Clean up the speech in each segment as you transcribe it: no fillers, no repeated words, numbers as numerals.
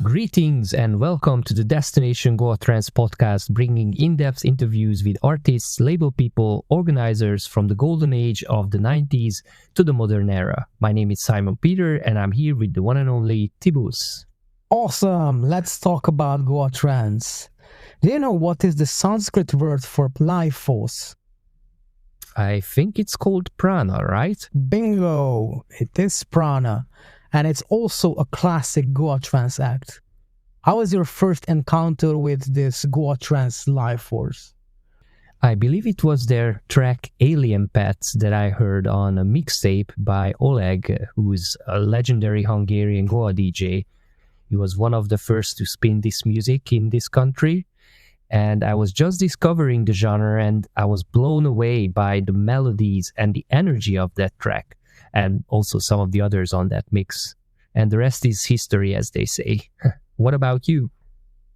Greetings and welcome to the Destination Goa Trance podcast, bringing in-depth interviews with artists, label people, organizers from the golden age of the 90s to the modern era. My name is Simon Peter and I'm here with the one and only Tibus. Awesome! Let's talk about Goa Trance. Do you know what is the Sanskrit word for life force? I think it's called Prana, right? Bingo! It is Prana. And it's also a classic Goa Trance act. How was your first encounter with this Goa Trance life force? I believe it was their track Alien Pets that I heard on a mixtape by Oleg, who's a legendary Hungarian Goa DJ. He was one of the first to spin this music in this country. And I was just discovering the genre and I was blown away by the melodies and the energy of that track. And also some of the others on that mix. And the rest is history, as they say. What about you?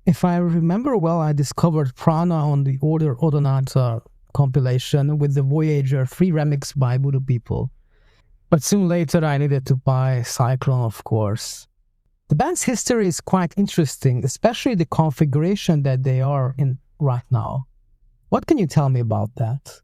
If I remember well, I discovered Prana on the Order Odonata compilation with the Voyager 3 remix by Voodoo People. But soon later I needed to buy Cyclone, of course. The band's history is quite interesting, especially the configuration that they are in right now. What can you tell me about that?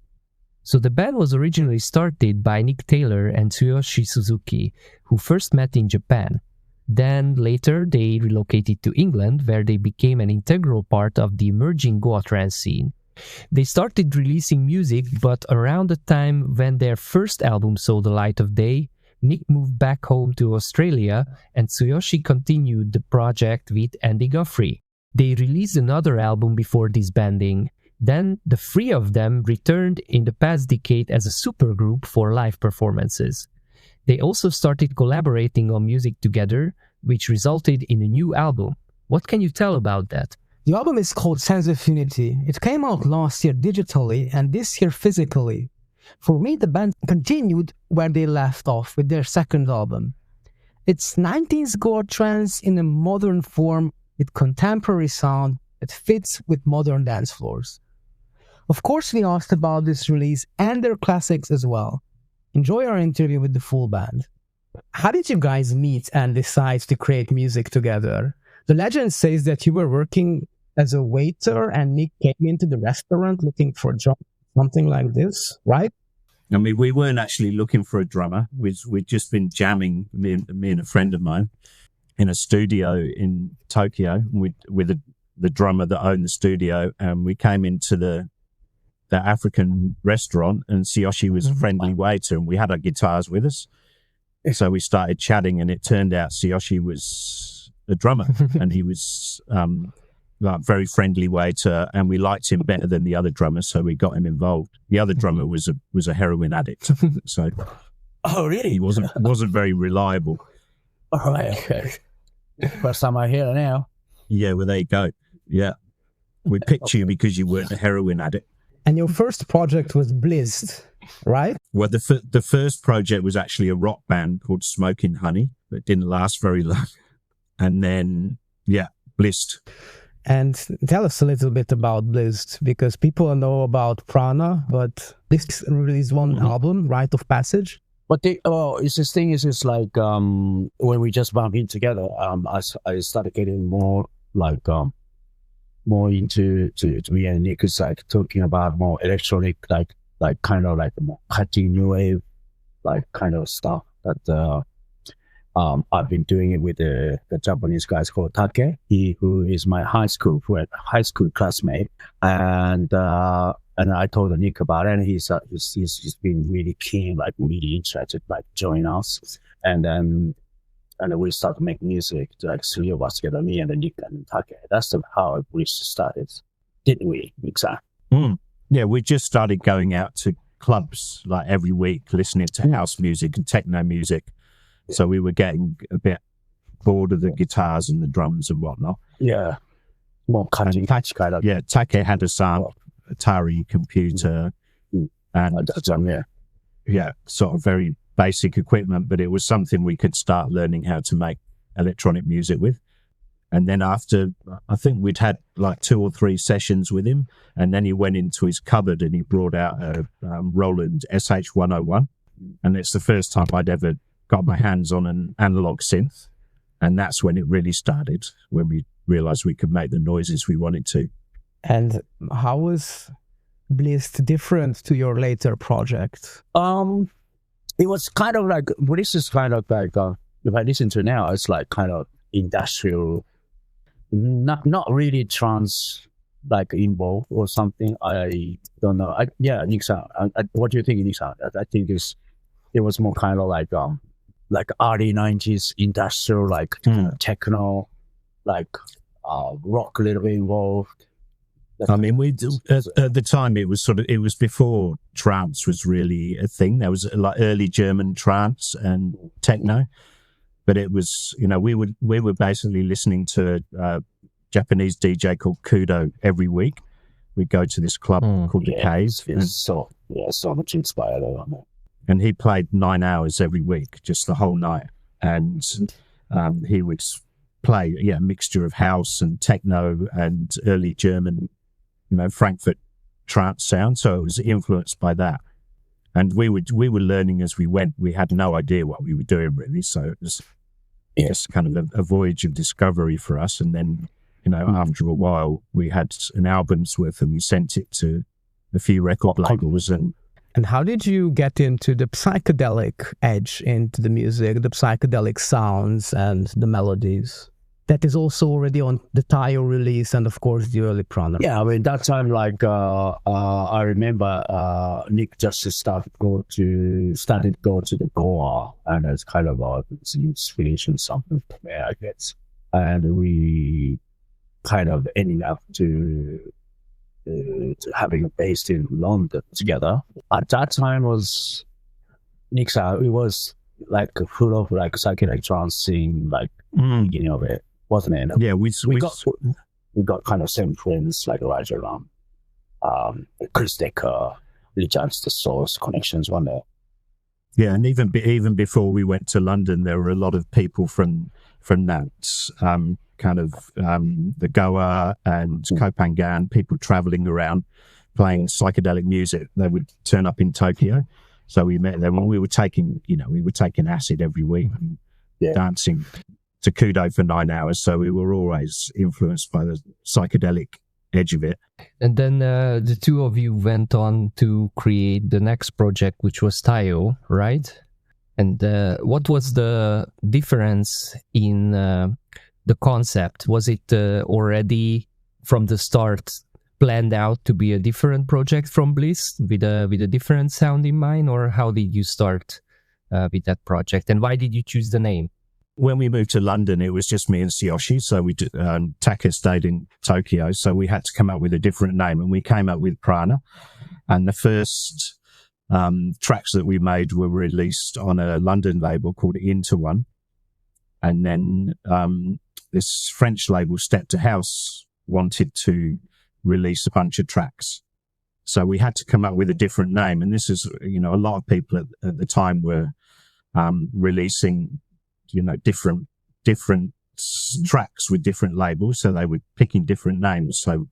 So the band was originally started by Nick Taylor and Tsuyoshi Suzuki, who first met in Japan. Then later they relocated to England, where they became an integral part of the emerging Goa trance scene. They started releasing music, but around the time when their first album saw the light of day, Nick moved back home to Australia and Tsuyoshi continued the project with Andy Guthrie. They released another album before disbanding. Then the three of them returned in the past decade as a supergroup for live performances. They also started collaborating on music together, which resulted in a new album. What can you tell about that? The album is called Sense of Unity. It came out last year digitally and this year physically. For me, the band continued where they left off with their second album. It's 90s Goa trance in a modern form with contemporary sound that fits with modern dance floors. Of course, we asked about this release and their classics as well. Enjoy our interview with the full band. How did you guys meet and decide to create music together? The legend says that you were working as a waiter and Nick came into the restaurant looking for a job, something like this, right? I mean, we weren't actually looking for a drummer. We'd just been jamming, me and a friend of mine, in a studio in Tokyo with the drummer that owned the studio. And we came into the African restaurant and Tsuyoshi was a friendly waiter and we had our guitars with us. So we started chatting and it turned out Tsuyoshi was a drummer and he was like very friendly waiter and we liked him better than the other drummers, so we got him involved. The other drummer was a heroin addict, so oh really? He wasn't very reliable. All right, okay. First time I hear it now. Yeah, well there you go. Yeah, we picked you because you weren't a heroin addict. And your first project was Blizzed, right? Well, the first project was actually a rock band called Smoking Honey, but it didn't last very long. And then, yeah, Blizzed. And tell us a little bit about Blizzed, because people know about Prana, but this released one album, Rite of Passage. But it's this thing is it's like when we just bumped in together, I started getting more like more into to me and Nick is like talking about more electronic, like kind of like more cutting new wave, like kind of stuff that I've been doing it with the Japanese guys called Take, who is my high school classmate, and I told Nick about it, and he's been really keen, like really interested, like join us, and then we started making music, like three of us together, me and Nick and Take. That's how it started, didn't we, exactly? Yeah, we just started going out to clubs like every week, listening to house music and techno music. So we were getting a bit bored of the guitars and the drums and whatnot. Yeah. More catchy kind of. Yeah, Take had a sound, Atari computer, and yeah, sort of very basic equipment, but it was something we could start learning how to make electronic music with. And then after, I think we'd had like 2 or 3 sessions with him, and then he went into his cupboard and he brought out a Roland SH-101, and it's the first time I'd ever got my hands on an analog synth. And that's when it really started, when we realized we could make the noises we wanted to. And how was Bliss different to your later project? It was kind of like, Bliss is kind of like, if I listen to it now, it's like kind of industrial, not really trance like involved or something. I don't know. Nick-san, what do you think, Nick-san? I think it was more kind of like early 90s industrial, like techno, like rock a little bit involved. I mean, at the time it was before trance was really a thing. There was like early German trance and techno, but it was, we were basically listening to a Japanese DJ called Kudo every week. We'd go to this club called The Cave. So much inspired on it. And he played 9 hours every week, just the whole night. And he would play a mixture of house and techno and early German, Frankfurt trance sound. So it was influenced by that. And we were learning as we went. We had no idea what we were doing, really. So it was just kind of a voyage of discovery for us. And then, after a while, we had an album's worth and we sent it to a few record labels. And how did you get into the psychedelic edge into the music, the psychedelic sounds and the melodies? That is also already on the Tayo release and, of course, the early Prana. Yeah, I mean, that time, I remember Nick just started go to the Goa, and it's kind of inspiration something for me, I guess. And we kind of ended up to having a base in London together. At that time was Nick's it was like full of like psychedelic trance scene, like beginning of it, wasn't it? Yeah, we got kind of same friends like Roger Ram, Chris Decker, Richard's the Source connections one there. Yeah, and even before we went to London, there were a lot of people from that the Goa and Kopangan, people traveling around playing psychedelic music. They would turn up in Tokyo. So we met them when we were taking acid every week, dancing to Kudo for 9 hours. So we were always influenced by the psychedelic edge of it. And then the two of you went on to create the next project, which was Tayo, right? And what was the difference in the concept? Was it already from the start planned out to be a different project from Bliss with a different sound in mind, or how did you start with that project, and why did you choose the name? When we moved to London, it was just me and Tsuyoshi, so Taka stayed in Tokyo, so we had to come up with a different name, and we came up with Prana. And the first tracks that we made were released on a London label called Into One, and then this French label, Step to House, wanted to release a bunch of tracks. So we had to come up with a different name. And this is, a lot of people at the time were releasing, different tracks with different labels. So they were picking different names. So,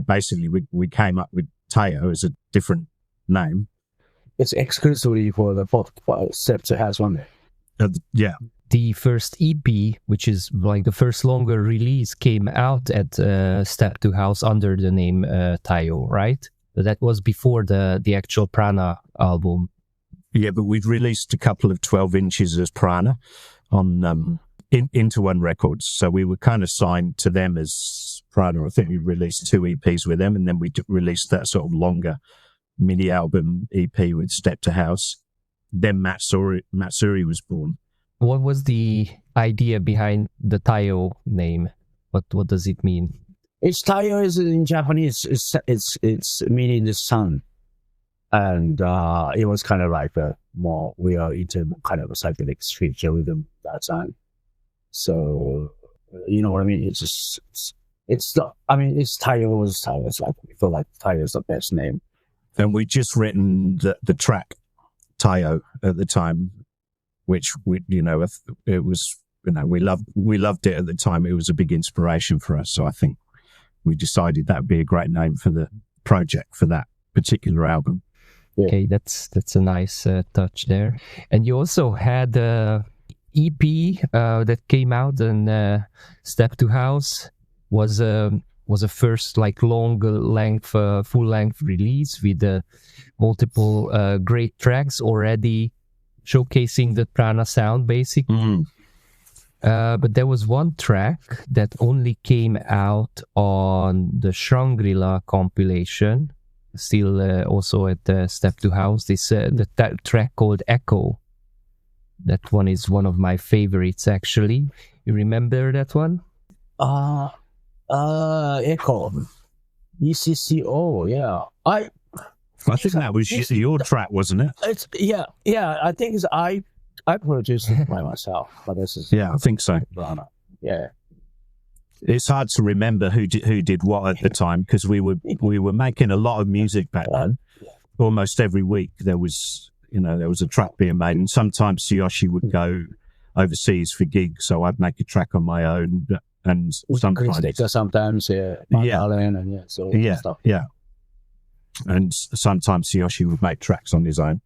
basically we came up with Tayo as a different name. It's exclusively for the Step to House one there. Yeah. The first EP, which is like the first longer release, came out at Step to House under the name Tayo, right? That was before the actual Prana album. Yeah, but we'd released a couple of 12 inches as Prana on Into One Records. So we were kind of signed to them as Prana. I think we released 2 EPs with them, and then we released that sort of longer mini album EP with Step to House. Then Matsuri was born. What was the idea behind the Tayo name? What does it mean? It's Tayo is in Japanese. It's meaning the sun, and it was kind of like more we are into kind of a psychedelic spiritualism that time. So you know what I mean? It's Tayo was Tayo. It's like we feel like Tayo is the best name. And we just written the track Tayo at the time, which it was, we loved it at the time. It was a big inspiration for us. So I think we decided that would be a great name for the project for that particular album. Yeah. Okay, that's a nice touch there. And you also had EP that came out on Step to House was a first like long length, full length release with multiple great tracks already showcasing the Prana sound, basically. But there was one track that only came out on the Shangri-La compilation, still also at Step to House. That track called Echo. That one is one of my favorites, actually. You remember that one? Echo. ECCO, yeah. I think that was your track, wasn't it? It's yeah. I think it's I produced it by myself, but this is I think so. Prana. Yeah. It's hard to remember who did what at the time because we were making a lot of music back then. Almost every week there was a track being made, and sometimes Tsuyoshi would go overseas for gigs, so I'd make a track on my own, and sometimes stuff. And sometimes Tsuyoshi would make tracks on his own.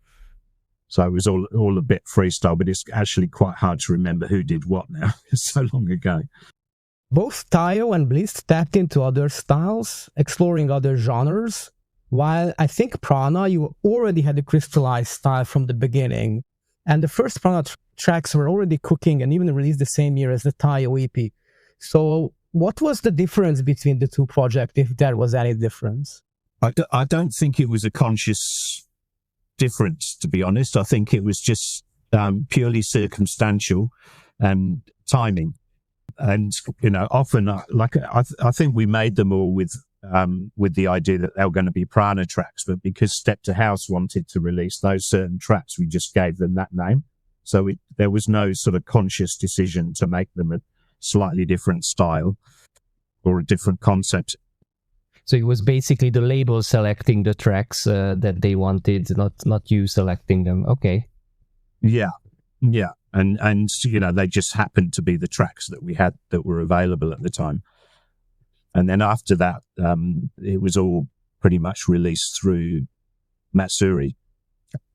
So it was all a bit freestyle, but it's actually quite hard to remember who did what now. It's so long ago. Both Tayo and Bliss tapped into other styles, exploring other genres, while I think Prana, you already had a crystallized style from the beginning. And the first Prana tracks were already cooking and even released the same year as the Tayo EP. So what was the difference between the two projects, if there was any difference? I don't think it was a conscious difference, to be honest. I think it was just purely circumstantial and timing. And, often, I think we made them all with the idea that they were going to be Prana tracks, but because Step to House wanted to release those certain tracks, we just gave them that name. So there was no sort of conscious decision to make them a slightly different style or a different concept. So it was basically the label selecting the tracks that they wanted, not you selecting them. Okay. Yeah. And they just happened to be the tracks that we had that were available at the time. And then after that, it was all pretty much released through Matsuri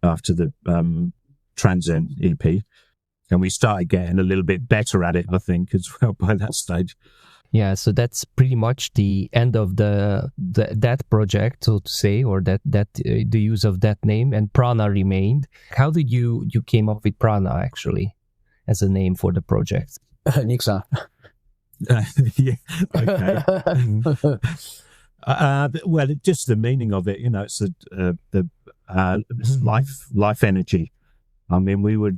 after the Transcend EP. And we started getting a little bit better at it, I think, as well by that stage. Yeah, so that's pretty much the end of that project, so to say, or that the use of that name, and Prana remained. How did you came up with Prana actually as a name for the project? Nick-san. Yeah. Okay. Well, just the meaning of it, it's the life energy. I mean, we were,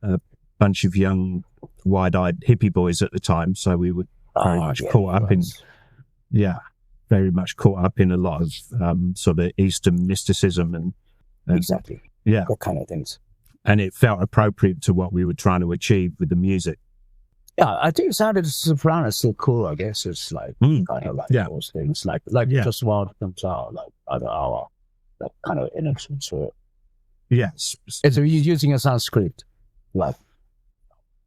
a bunch of young, wide-eyed hippie boys at the time, so we were very much caught up in a lot of sort of Eastern mysticism and exactly, that kind of things. And it felt appropriate to what we were trying to achieve with the music. Yeah, I think it sounded Prana so cool. I guess it's like kind of like those things, like just what comes out, like our that kind of energy to it. Yes, and so you're using a Sanskrit, like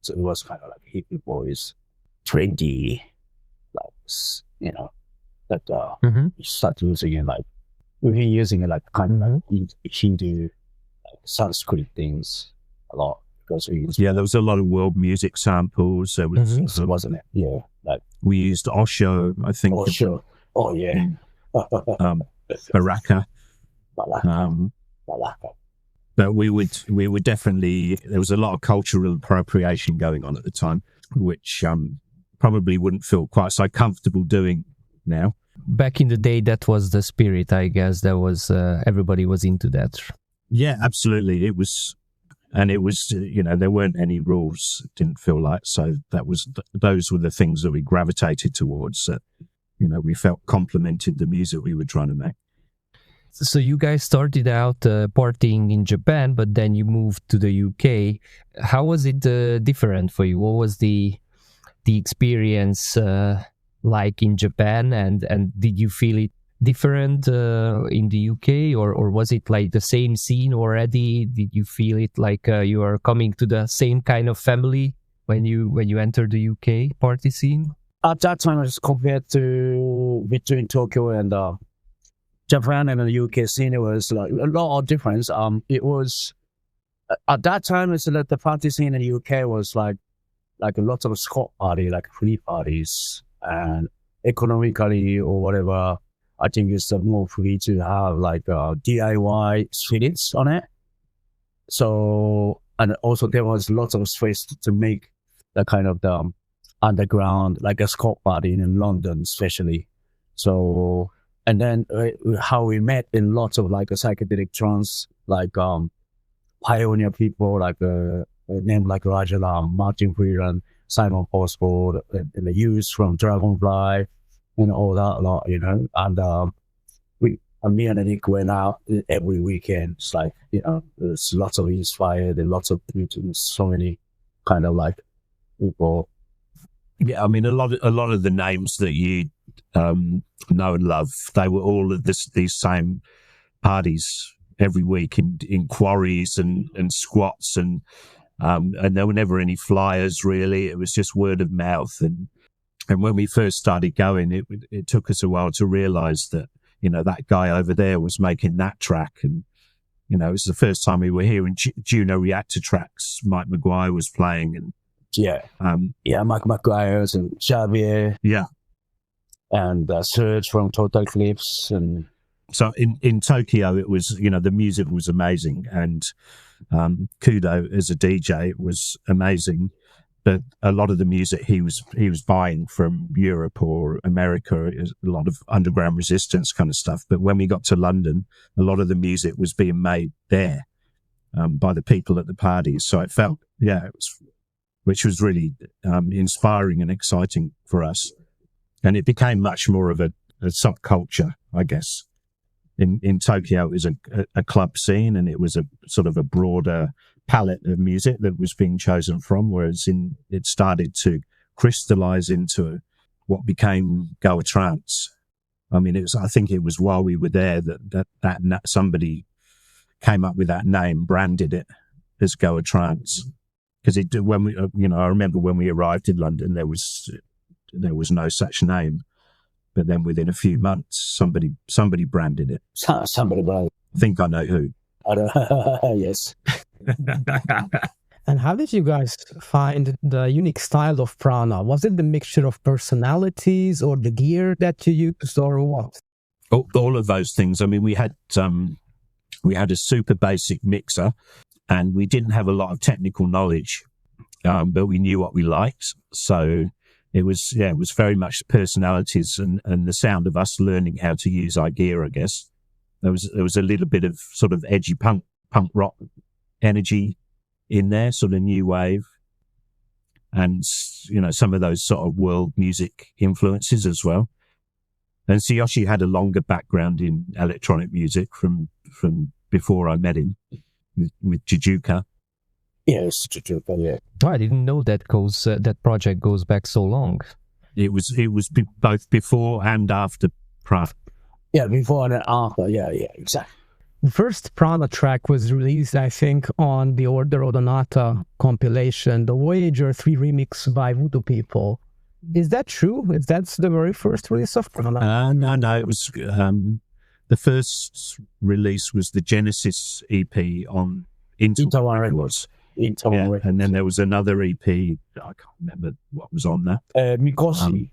so it was kind of like hippie boys. Trendy, that you start using it like we've been using it like kind of Hindu Sanskrit things a lot because there was a lot of world music samples. There was, wasn't it? Yeah, like we used Osho, I think. Osho. Oh yeah. Baraka. Baraka. But we would definitely. There was a lot of cultural appropriation going on at the time, which probably wouldn't feel quite so comfortable doing now. Back in the day, that was the spirit, I guess. There was everybody was into that. Yeah, absolutely. It was, there weren't any rules. It didn't feel like so. Those were the things that we gravitated towards. That we felt complemented the music we were trying to make. So you guys started out partying in Japan, but then you moved to the UK. How was it different for you? What was the experience like in Japan, and did you feel it different in the UK, or was it like the same scene already? Did you feel it like you are coming to the same kind of family when you enter the UK party scene? At that time, as compared to between Tokyo and Japan and the UK scene, it was like a lot of difference. It was At that time, it's like the party scene in the UK was like a lot of squad party, like free parties, and economically or whatever. I think it's more free to have like DIY streets on it. So, and also there was lots of space to make the kind of the underground, like a squad party in London, especially. So, and then how we met in lots of like a psychedelic trance, like pioneer people like named like Rajaram, Martin Freeland, Simon Oswald, and the youth from Dragonfly, and all that lot, you know. And me and Nick went out every weekend. It's like, you know, there's lots of inspired and lots of so many kind of like people. Yeah, I mean, a lot of the names that you know and love, they were all at these same parties every week in quarries and squats, and there were never any flyers really. It was just word of mouth, and when we first started going, it took us a while to realise that, you know, that guy over there was making that track, and you know, it was the first time we were hearing Juno Reactor tracks. Mike Maguire was playing, and Mike Maguire and Xavier, and Serge from Total Eclipse. And so in Tokyo, it was, you know, the music was amazing, and Kudo as a DJ was amazing, but a lot of the music he was buying from Europe or America, a lot of underground resistance kind of stuff. But when we got to London, a lot of the music was being made there by the people at the parties. So it felt, which was really inspiring and exciting for us. And it became much more of a subculture, I guess. In Tokyo, it was a club scene, and it was a sort of a broader palette of music that was being chosen from, whereas it started to crystallize into what became Goa Trance. I mean, I think it was while we were there that somebody came up with that name, branded it as Goa Trance. Because when we, you know, I remember when we arrived in London, there was no such name. But then within a few months, somebody branded it. Somebody branded. I think I know who. Yes. And how did you guys find the unique style of Prana? Was it the mixture of personalities or the gear that you used, or what? All of those things. I mean, we had a super basic mixer, and we didn't have a lot of technical knowledge, but we knew what we liked. So it was very much personalities and the sound of us learning how to use our gear, I guess. There was a little bit of sort of edgy punk rock energy in there, sort of new wave, and, you know, some of those sort of world music influences as well. And Tsuyoshi had a longer background in electronic music from before I met him with Jujuka. Yes, Jujuka, yeah. Oh, I didn't know that project goes back so long. It was both before and after Prana. Yeah, before and after. Yeah, exactly. The first Prana track was released, I think, on the Order Odonata compilation, the Voyager 3 remix by Voodoo People. Is that true? Is that the very first release of Prana? No. It was the first release was the Genesis EP on Intawan Records. And then there was another EP. I can't remember what was on that. Mikoshi.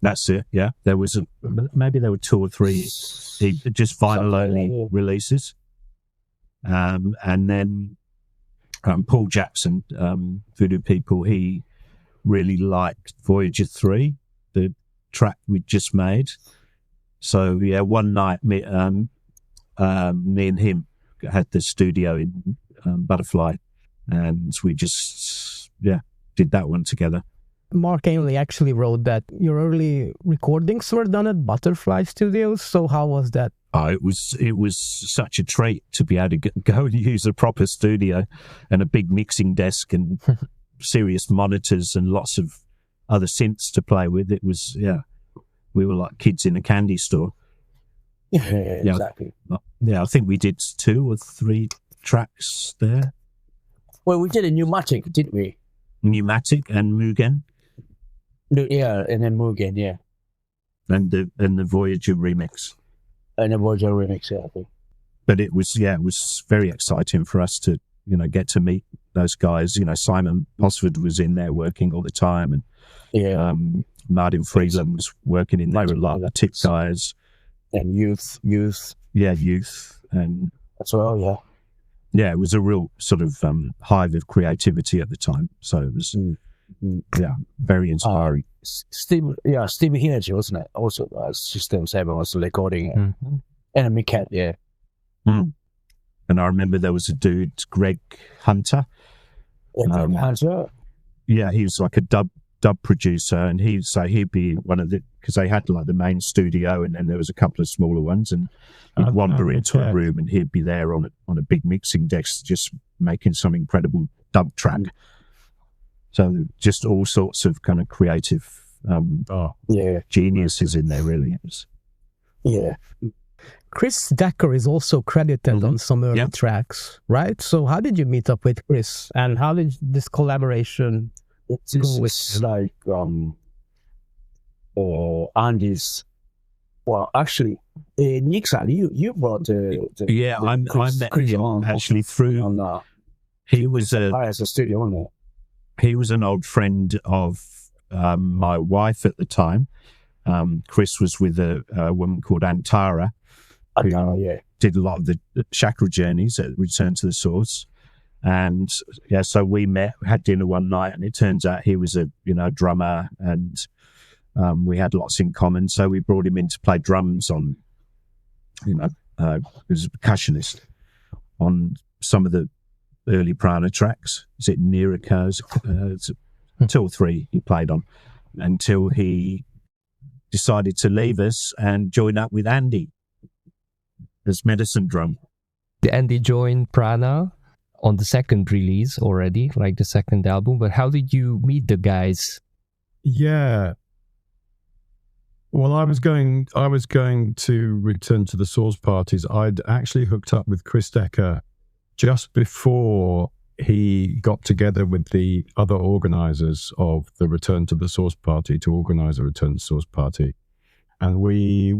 That's it. Yeah, maybe there were 2 or 3 just vinyl only releases, and then Paul Jackson, Voodoo People, he really liked Voyager 3, the track we just made. So yeah, one night me and him had the studio in Butterfly, and we just did that one together. Mark Ainley actually wrote that your early recordings were done at Butterfly Studios. So how was that? Oh, it was such a treat to be able to go and use a proper studio and a big mixing desk and serious monitors and lots of other synths to play with. It was, we were like kids in a candy store. Yeah, exactly. Yeah, I think we did 2 or 3 tracks there. Well, we did a Pneumatic, didn't we? Pneumatic and Mugen. Yeah, and then Mugen, yeah. And the Voyager remix. And the Voyager remix, yeah, I think. But it was very exciting for us to get to meet those guys. Simon Posford was in there working all the time, and Martin Friedland was working in there a lot. The tip guys and youth, youth, and as well. It was a real sort of hive of creativity at the time. So it was, very inspiring. Steve Hinachi, wasn't it? Also, System 7 was recording it. Mm-hmm. Enemy Cat, yeah. Mm. And I remember there was a dude, Greg Hunter. Hunter? Yeah, he was like a dub producer, and he'd be one of because they had like the main studio, and then there was a couple of smaller ones, and he'd wander into a room, and he'd be there on a big mixing desk, just making some incredible dub track. So just all sorts of kind of creative, geniuses in there, really. Yeah. Chris Decker is also credited on some early tracks, right? So how did you meet up with Chris, and how did this collaboration go with? It's like Andy's. Well, actually, Nick-san, you brought I met him on actually through. On he was as a studio owner. He was an old friend of my wife at the time. Chris was with a woman called Antara, who did a lot of the chakra journeys at Return to the Source. And so we met, had dinner one night, and it turns out he was a drummer, and we had lots in common. So we brought him in to play drums on, he was a percussionist on some of the early Prana tracks. Is it Nirika? Two or three he played on, until he decided to leave us and join up with Andy as medicine drum. Did Andy join Prana on the second release already, like the second album? But how did you meet the guys? Yeah. Well, I was going to Return to the Source parties. I'd actually hooked up with Chris Decker just before he got together with the other organizers of the Return to the Source party to organize a Return to the Source party. And we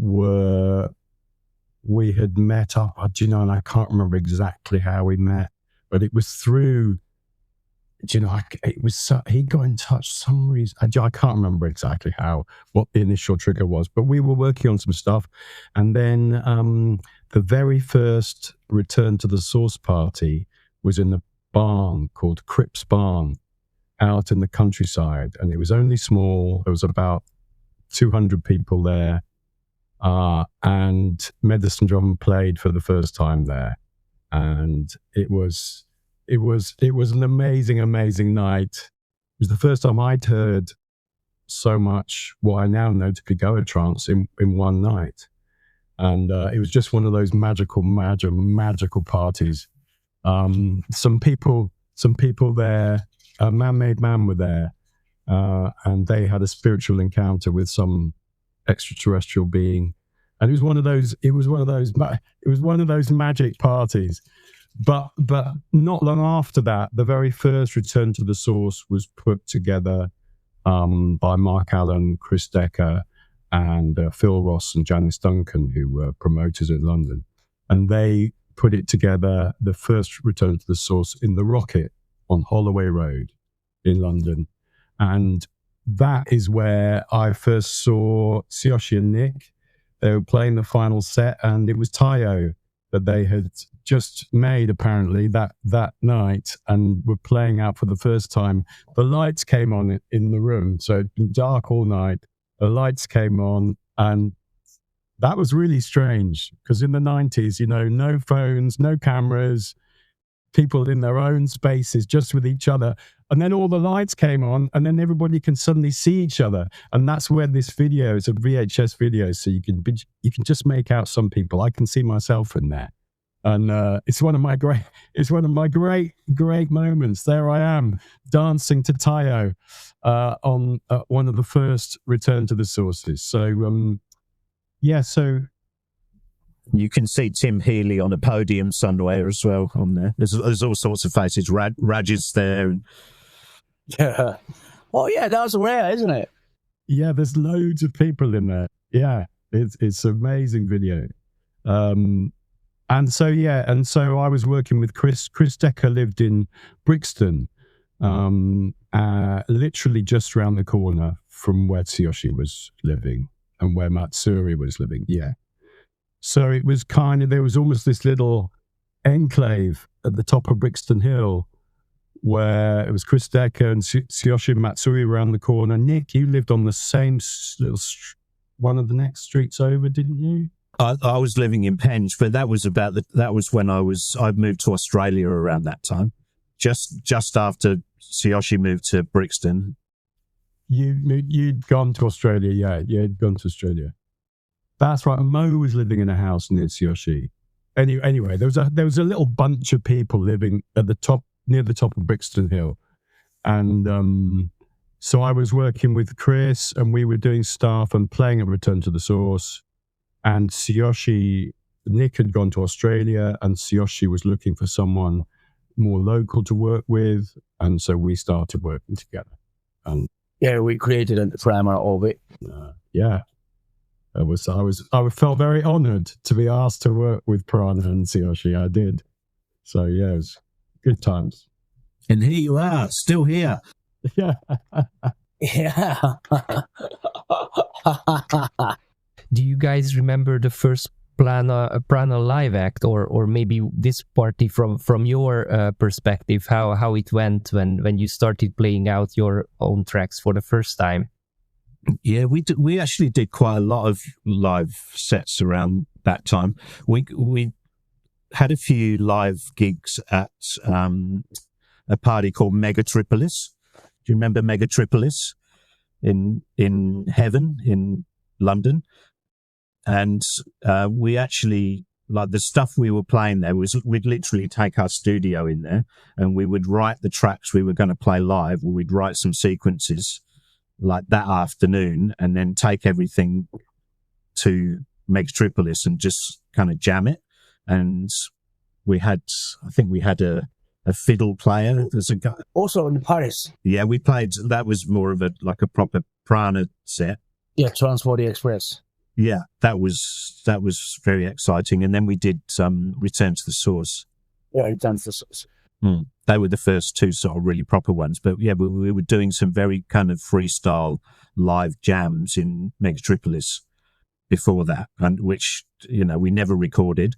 had met up, and I can't remember exactly how we met, but it was through, he got in touch some reason. I can't remember exactly what the initial trigger was, but we were working on some stuff. And then the very first Return to the Source party was in a barn called Cripps Barn out in the countryside. And it was only small. There was about 200 people there. And Medicine Drum played for the first time there. And it was an amazing night. It was the first time I'd heard so much what I now know to be Goa trance in one night. And it was just one of those magical parties. Some people there, Man-Made Man were there, and they had a spiritual encounter with some extraterrestrial being. And it was one of those magic parties. But not long after that, the very first Return to the Source was put together by Mark Allen, Chris Decker, and Phil Ross and Janice Duncan, who were promoters in London. And they put it together, the first Return to the Source, in the Rocket on Holloway Road in London. And that is where I first saw Tsuyoshi and Nick. They were playing the final set, and it was Tayo that they had just made apparently that night, and were playing out for the first time. The lights came on in the room, so it'd been dark all night. The lights came on, and that was really strange, because in the 90s, no phones, no cameras, people in their own spaces, just with each other. And then all the lights came on, and then everybody can suddenly see each other. And that's where this video is a VHS video, so you can just make out some people. I can see myself in there. And it's one of my great moments. There I am, dancing to Tayo on one of the first Return to the Sources. So so you can see Tim Healy on a podium somewhere as well on there. There's all sorts of faces. Raj is there. Yeah. Oh yeah, that was rare, isn't it? Yeah, there's loads of people in there. Yeah, it's an amazing video. And so I was working with Chris. Chris Decker lived in Brixton, literally just around the corner from where Tsuyoshi was living and where Matsuri was living. Yeah. So it was there was almost this little enclave at the top of Brixton Hill where it was Chris Decker and Tsuyoshi and Matsuri around the corner. Nick, you lived on the same little one of the next streets over, didn't you? I was living in Penge, but that was when I moved to Australia around that time, just after Tsuyoshi moved to Brixton. You'd gone to Australia, yeah. You'd gone to Australia. That's right. Mo was living in a house near Tsuyoshi. Anyway, there was a little bunch of people living at the top, near the top of Brixton Hill, and so I was working with Chris, and we were doing stuff and playing at Return to the Source. And Nick had gone to Australia, and Tsuyoshi was looking for someone more local to work with, and so we started working together. And we created a Prana of it. I felt very honoured to be asked to work with Prana and Tsuyoshi. I did. So it was good times. And here you are, still here. Yeah. Yeah. Do you guys remember the first Prana live act, or maybe this party from your perspective, how it went when you started playing out your own tracks for the first time? Yeah, we actually did quite a lot of live sets around that time. We had a few live gigs at a party called Megatripolis. Do you remember Megatripolis in Heaven in London? And we actually, like, the stuff we were playing there was, we'd literally take our studio in there and we would write the tracks we were going to play live. We'd write some sequences like that afternoon and then take everything to Megatripolis and just kind of jam it. And I think we had a fiddle player. There's a guy Also in Paris. Yeah, we played, that was more of a proper Prana set. Yeah, Transport the Express. Yeah, that was very exciting. And then we did Return to the Source. Yeah, Return to the Source. They were the first two sort of really proper ones. But yeah, we were doing some very kind of freestyle live jams in Megatripolis before that, and which, we never recorded.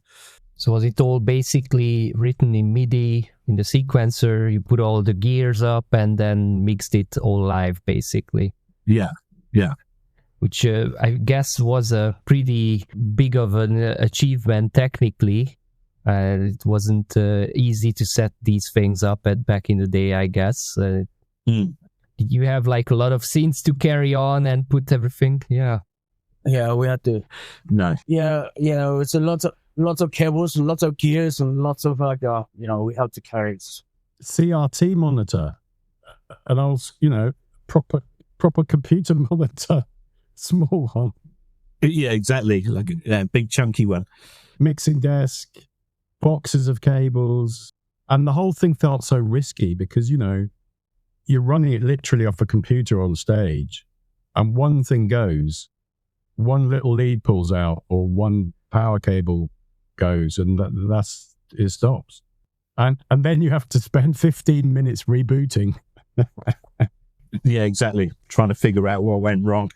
So was it all basically written in MIDI in the sequencer? You put all the gears up and then mixed it all live, basically. Yeah. Which I guess was a pretty big of an achievement technically. It wasn't easy to set these things up back in the day, I guess. Did you have like a lot of scenes to carry on and put everything? Yeah. Yeah, we had to. No. Yeah, it's a lots of cables and lots of gears and lots of we have to carry it. CRT monitor, an old, proper computer monitor, small one. Yeah, exactly, like a big chunky one. Mixing desk, boxes of cables, and the whole thing felt so risky because you're running it literally off a computer on stage, and one thing goes, one little lead pulls out, or one power cable goes, and it stops, and then you have to spend 15 minutes rebooting. Yeah, exactly, trying to figure out what went wrong.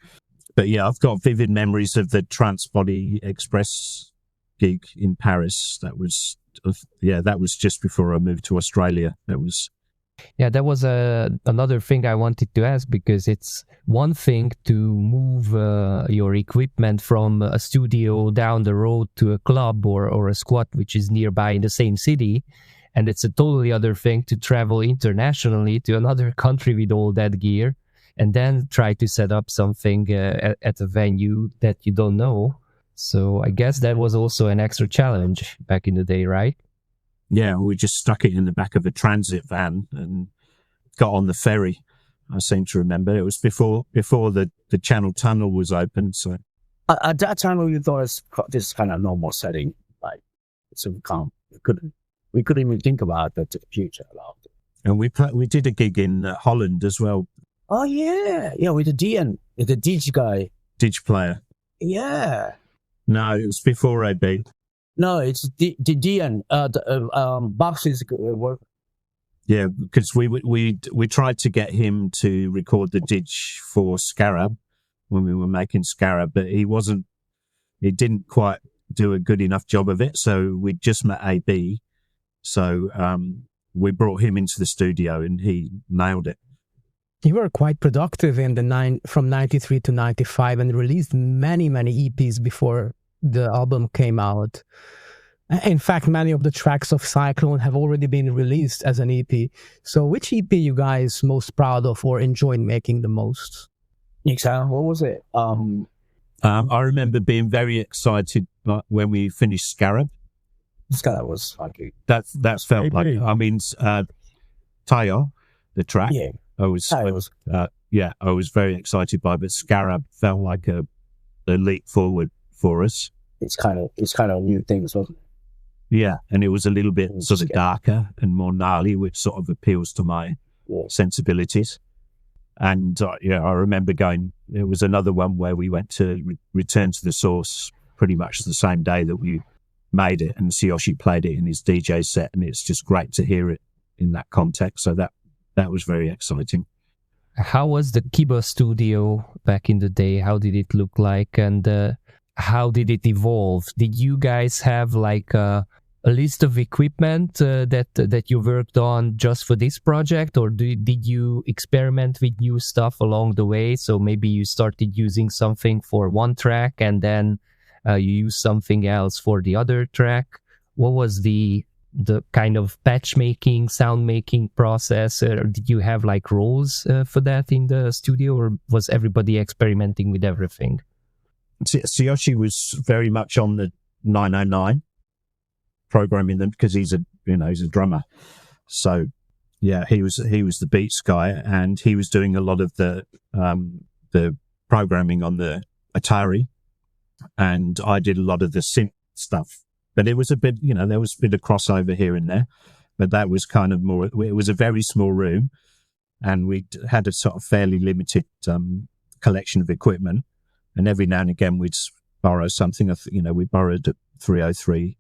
But yeah, I've got vivid memories of the Transport Express gig in Paris. That was just before I moved to Australia. That was another thing I wanted to ask, because it's one thing to move your equipment from a studio down the road to a club or a squat which is nearby in the same city, and it's a totally other thing to travel internationally to another country with all that gear and then try to set up something at a venue that you don't know. So I guess that was also an extra challenge back in the day, right? Yeah, we just stuck it in the back of a transit van and got on the ferry. I seem to remember it was before the Channel Tunnel was open. So at that time, we thought this kind of normal setting, like so we couldn't even think about the future. And we did a gig in Holland as well. Oh yeah, with the Digi guy, Digi player. Yeah. No, it was before AB. No, it's the end. Boxes work. Yeah, because we tried to get him to record the dig for Scarab when we were making Scarab, but he didn't quite do a good enough job of it. So we just met AB. So we brought him into the studio and he nailed it. You were quite productive in from 93 to 95 and released many EPs before the album came out. In fact, many of the tracks of Cyclone have already been released as an EP. So which EP you guys most proud of or enjoyed making the most? What was it? I remember being very excited when we finished Scarab. Scarab was like that felt like, I mean, Tayo, the track. Yeah. I was very excited by it, but Scarab felt like a leap forward for us. It's kind of new things, wasn't it? Yeah, and it was a little bit sort of darker and more gnarly, which sort of appeals to my sensibilities. And I remember there was another one where we went to Return to the Source pretty much the same day that we made it, and Tsuyoshi played it in his DJ set, and it's just great to hear it in that context. So that was very exciting. How was the Kiba studio back in the day? How did it look like, and how did it evolve? Did you guys have like a list of equipment that you worked on just for this project, or did you experiment with new stuff along the way? So maybe you started using something for one track and then you use something else for the other track. What was the kind of patch making, sound making process? Did you have like roles for that in the studio, or was everybody experimenting with everything? Tsuyoshi was very much on the 909 programming them because he's a drummer. So yeah, he was the beats guy, and he was doing a lot of the programming on the Atari, and I did a lot of the synth stuff. But it was a bit, there was a bit of crossover here and there, but that was kind of more, it was a very small room, and we had a sort of fairly limited collection of equipment. And every now and again, we'd borrow something. We borrowed a 303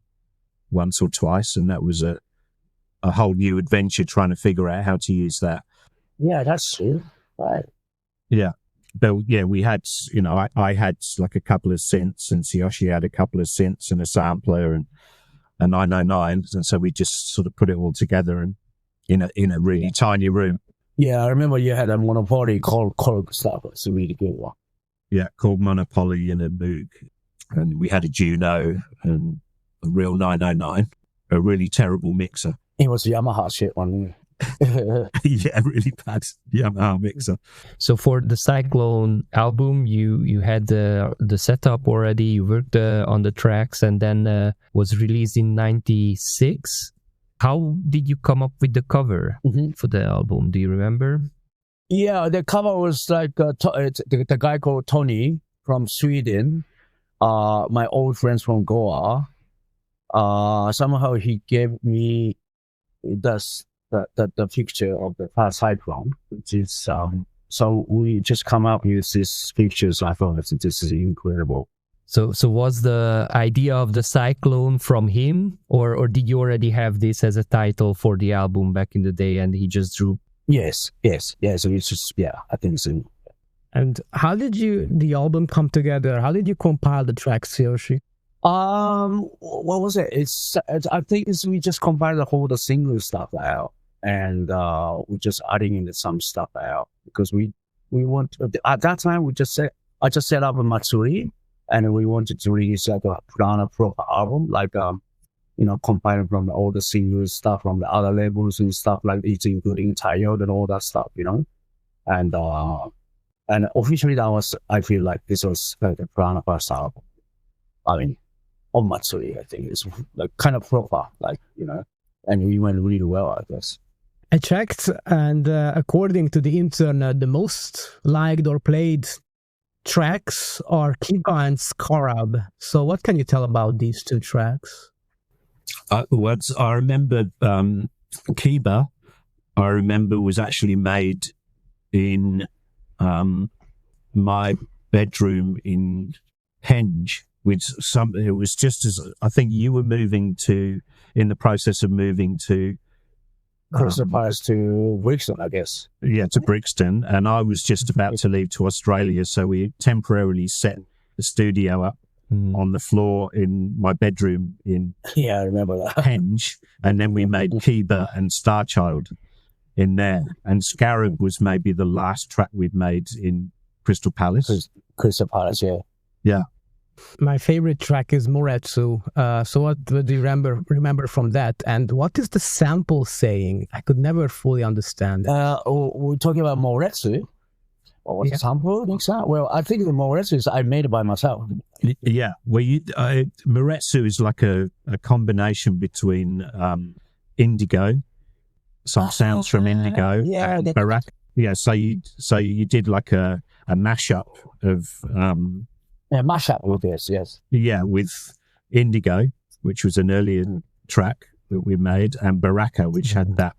once or twice, and that was a whole new adventure trying to figure out how to use that. Yeah, that's true. Right. Yeah. But yeah, we had, I had like a couple of synths, and Tsuyoshi had a couple of synths and a sampler and a 909. And so we just sort of put it all together and in a really tiny room. Yeah, I remember you had a Monopoly called stuff. It's a really good one. Yeah, called Monopoly in a Moog. And we had a Juno and a real 909, a really terrible mixer. It was Yamaha shit one. Yeah, really bad Yamaha mixer. So for the Cyclone album, you had the setup already, you worked on the tracks, and then was released in 96. How did you come up with the cover for the album? Do you remember? Yeah, the cover was like the guy called Tony from Sweden, my old friends from Goa. Somehow he gave me the picture of the past Cyclone, which is so we just come up with these pictures. I thought this is incredible. So was the idea of the Cyclone from him, or did you already have this as a title for the album back in the day, and he just drew? Yes. So it's just, I think so. And how did the album come together? How did you compile the tracks, Tsuyoshi? What was it? I think we just compiled the single stuff out, and we just adding in some stuff out because we want at that time I just set up a Matsuri, and we wanted to release like a Prana proper album, like compiling from all the singles stuff from the other labels and stuff like it's including Tayo and all that stuff, and officially I feel like this was like the Prana first album. I mean, on Matsuri, I think it's like kind of proper, and we went really well, I guess. I checked, and according to the internet, the most liked or played tracks are Kiba and Scarab. So what can you tell about these two tracks? I remember Kiba, was actually made in my bedroom in Henge it was just as I think you were in the process of moving to Crystal Palace to Brixton, I guess. to Brixton, and I was just about to leave to Australia, so we temporarily set the studio up on the floor in my bedroom in Yeah, I remember that. Henge, and then we made Kiba and Starchild in there, and Scarab was maybe the last track we'd made in Crystal Palace. Crystal Palace, yeah. Yeah. My favorite track is Moretsu. So what do you remember from that? And what is the sample saying? I could never fully understand. We're talking about Moretsu. What was the sample next time? Well, I think the Moretsu I made it by myself. Yeah. Well, Moretsu is like a combination between Indigo, some sounds from Indigo, and Baraka. Yeah. So you did like a mashup of mashup with this, yes. Yeah, with Indigo, which was an earlier track that we made, and Baraka, which had that.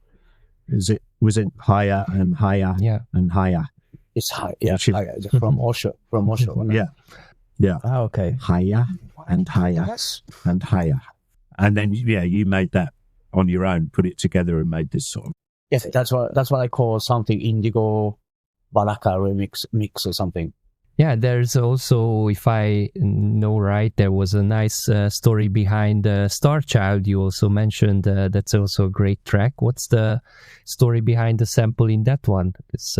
Was it higher and higher and higher? It's high, yeah. From Osho, Yeah. Oh, okay. Higher and higher and higher, and then you made that on your own, put it together, and made this song. Yes, that's what I call something Indigo Baraka mix or something. Yeah, there's also, if I know right, there was a nice story behind Star Child. You also mentioned that's also a great track. What's the story behind the sample in that one? It's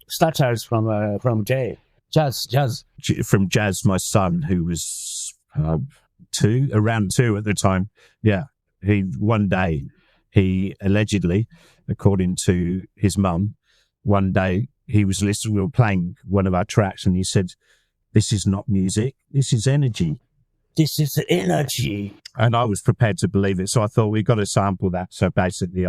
Star Child's from Jazz. From Jazz, my son, who was around two at the time. Yeah, one day he allegedly, according to his mum, one day he was listening, we were playing one of our tracks, and he said, "This is not music, this is energy. This is energy." And I was prepared to believe it. So I thought, we've got to sample that. So basically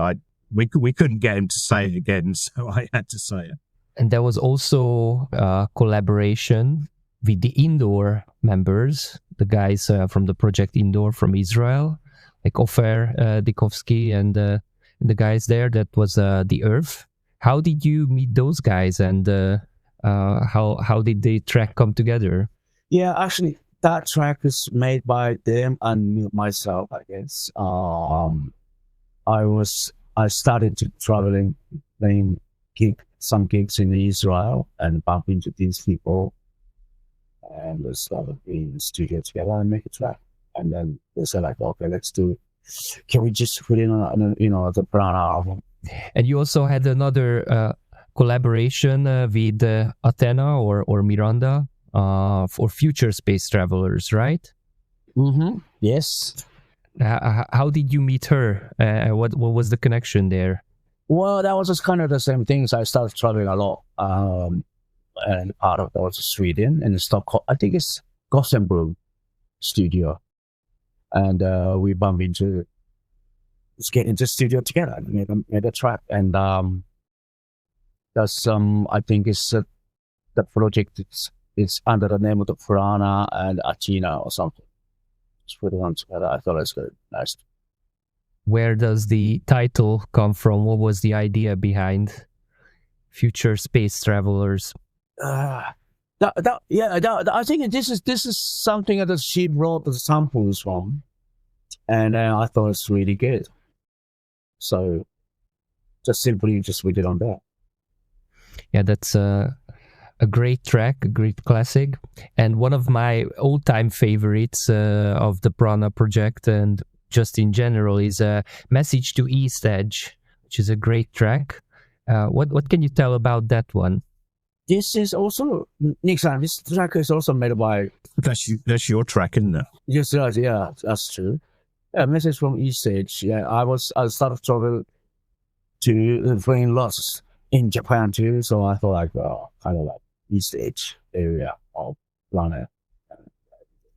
we couldn't get him to say it again, so I had to say it. And there was also a collaboration with the Indoor members, the guys from the project Indoor from Israel, like Ofer Dikovsky and the guys there. That was The Earth. How did you meet those guys, and how did the track come together? Yeah, actually, that track is made by them and myself, I guess. I started to traveling, playing some gigs in Israel, and bump into these people, and we started in the studio together and make a track. And then they said, like, okay, let's do it. Can we just put in on the Prana album? And you also had another collaboration with Athena or Miranda for Future Space Travelers, right? Mm-hmm. Yes. How did you meet her? What was the connection there? Well, that was just kind of the same things. I started traveling a lot, and part of that was Sweden and Stockholm. I think it's Gothenburg studio, and we bumped into. Let's get into the studio together and made a track, and that's I think it's the project. It's under the name of the Prana and Athena or something. Just put it on together. I thought it was good. Nice. Where does the title come from? What was the idea behind Future Space Travelers? I think this is something that she brought the samples from, and I thought it's really good. So, just simply we did on that. Yeah, that's a great track, a great classic, and one of my all-time favorites of the Prana project, and just in general, is a Message to East Edge, which is a great track. What can you tell about that one? This is also Nick-san. This track is also made by. That's your track, isn't it? Yes, yeah, that's true. Yeah, Message from East Edge. Yeah, I started traveling to playing lots in Japan too, so I thought kind of like East Edge area of Prana.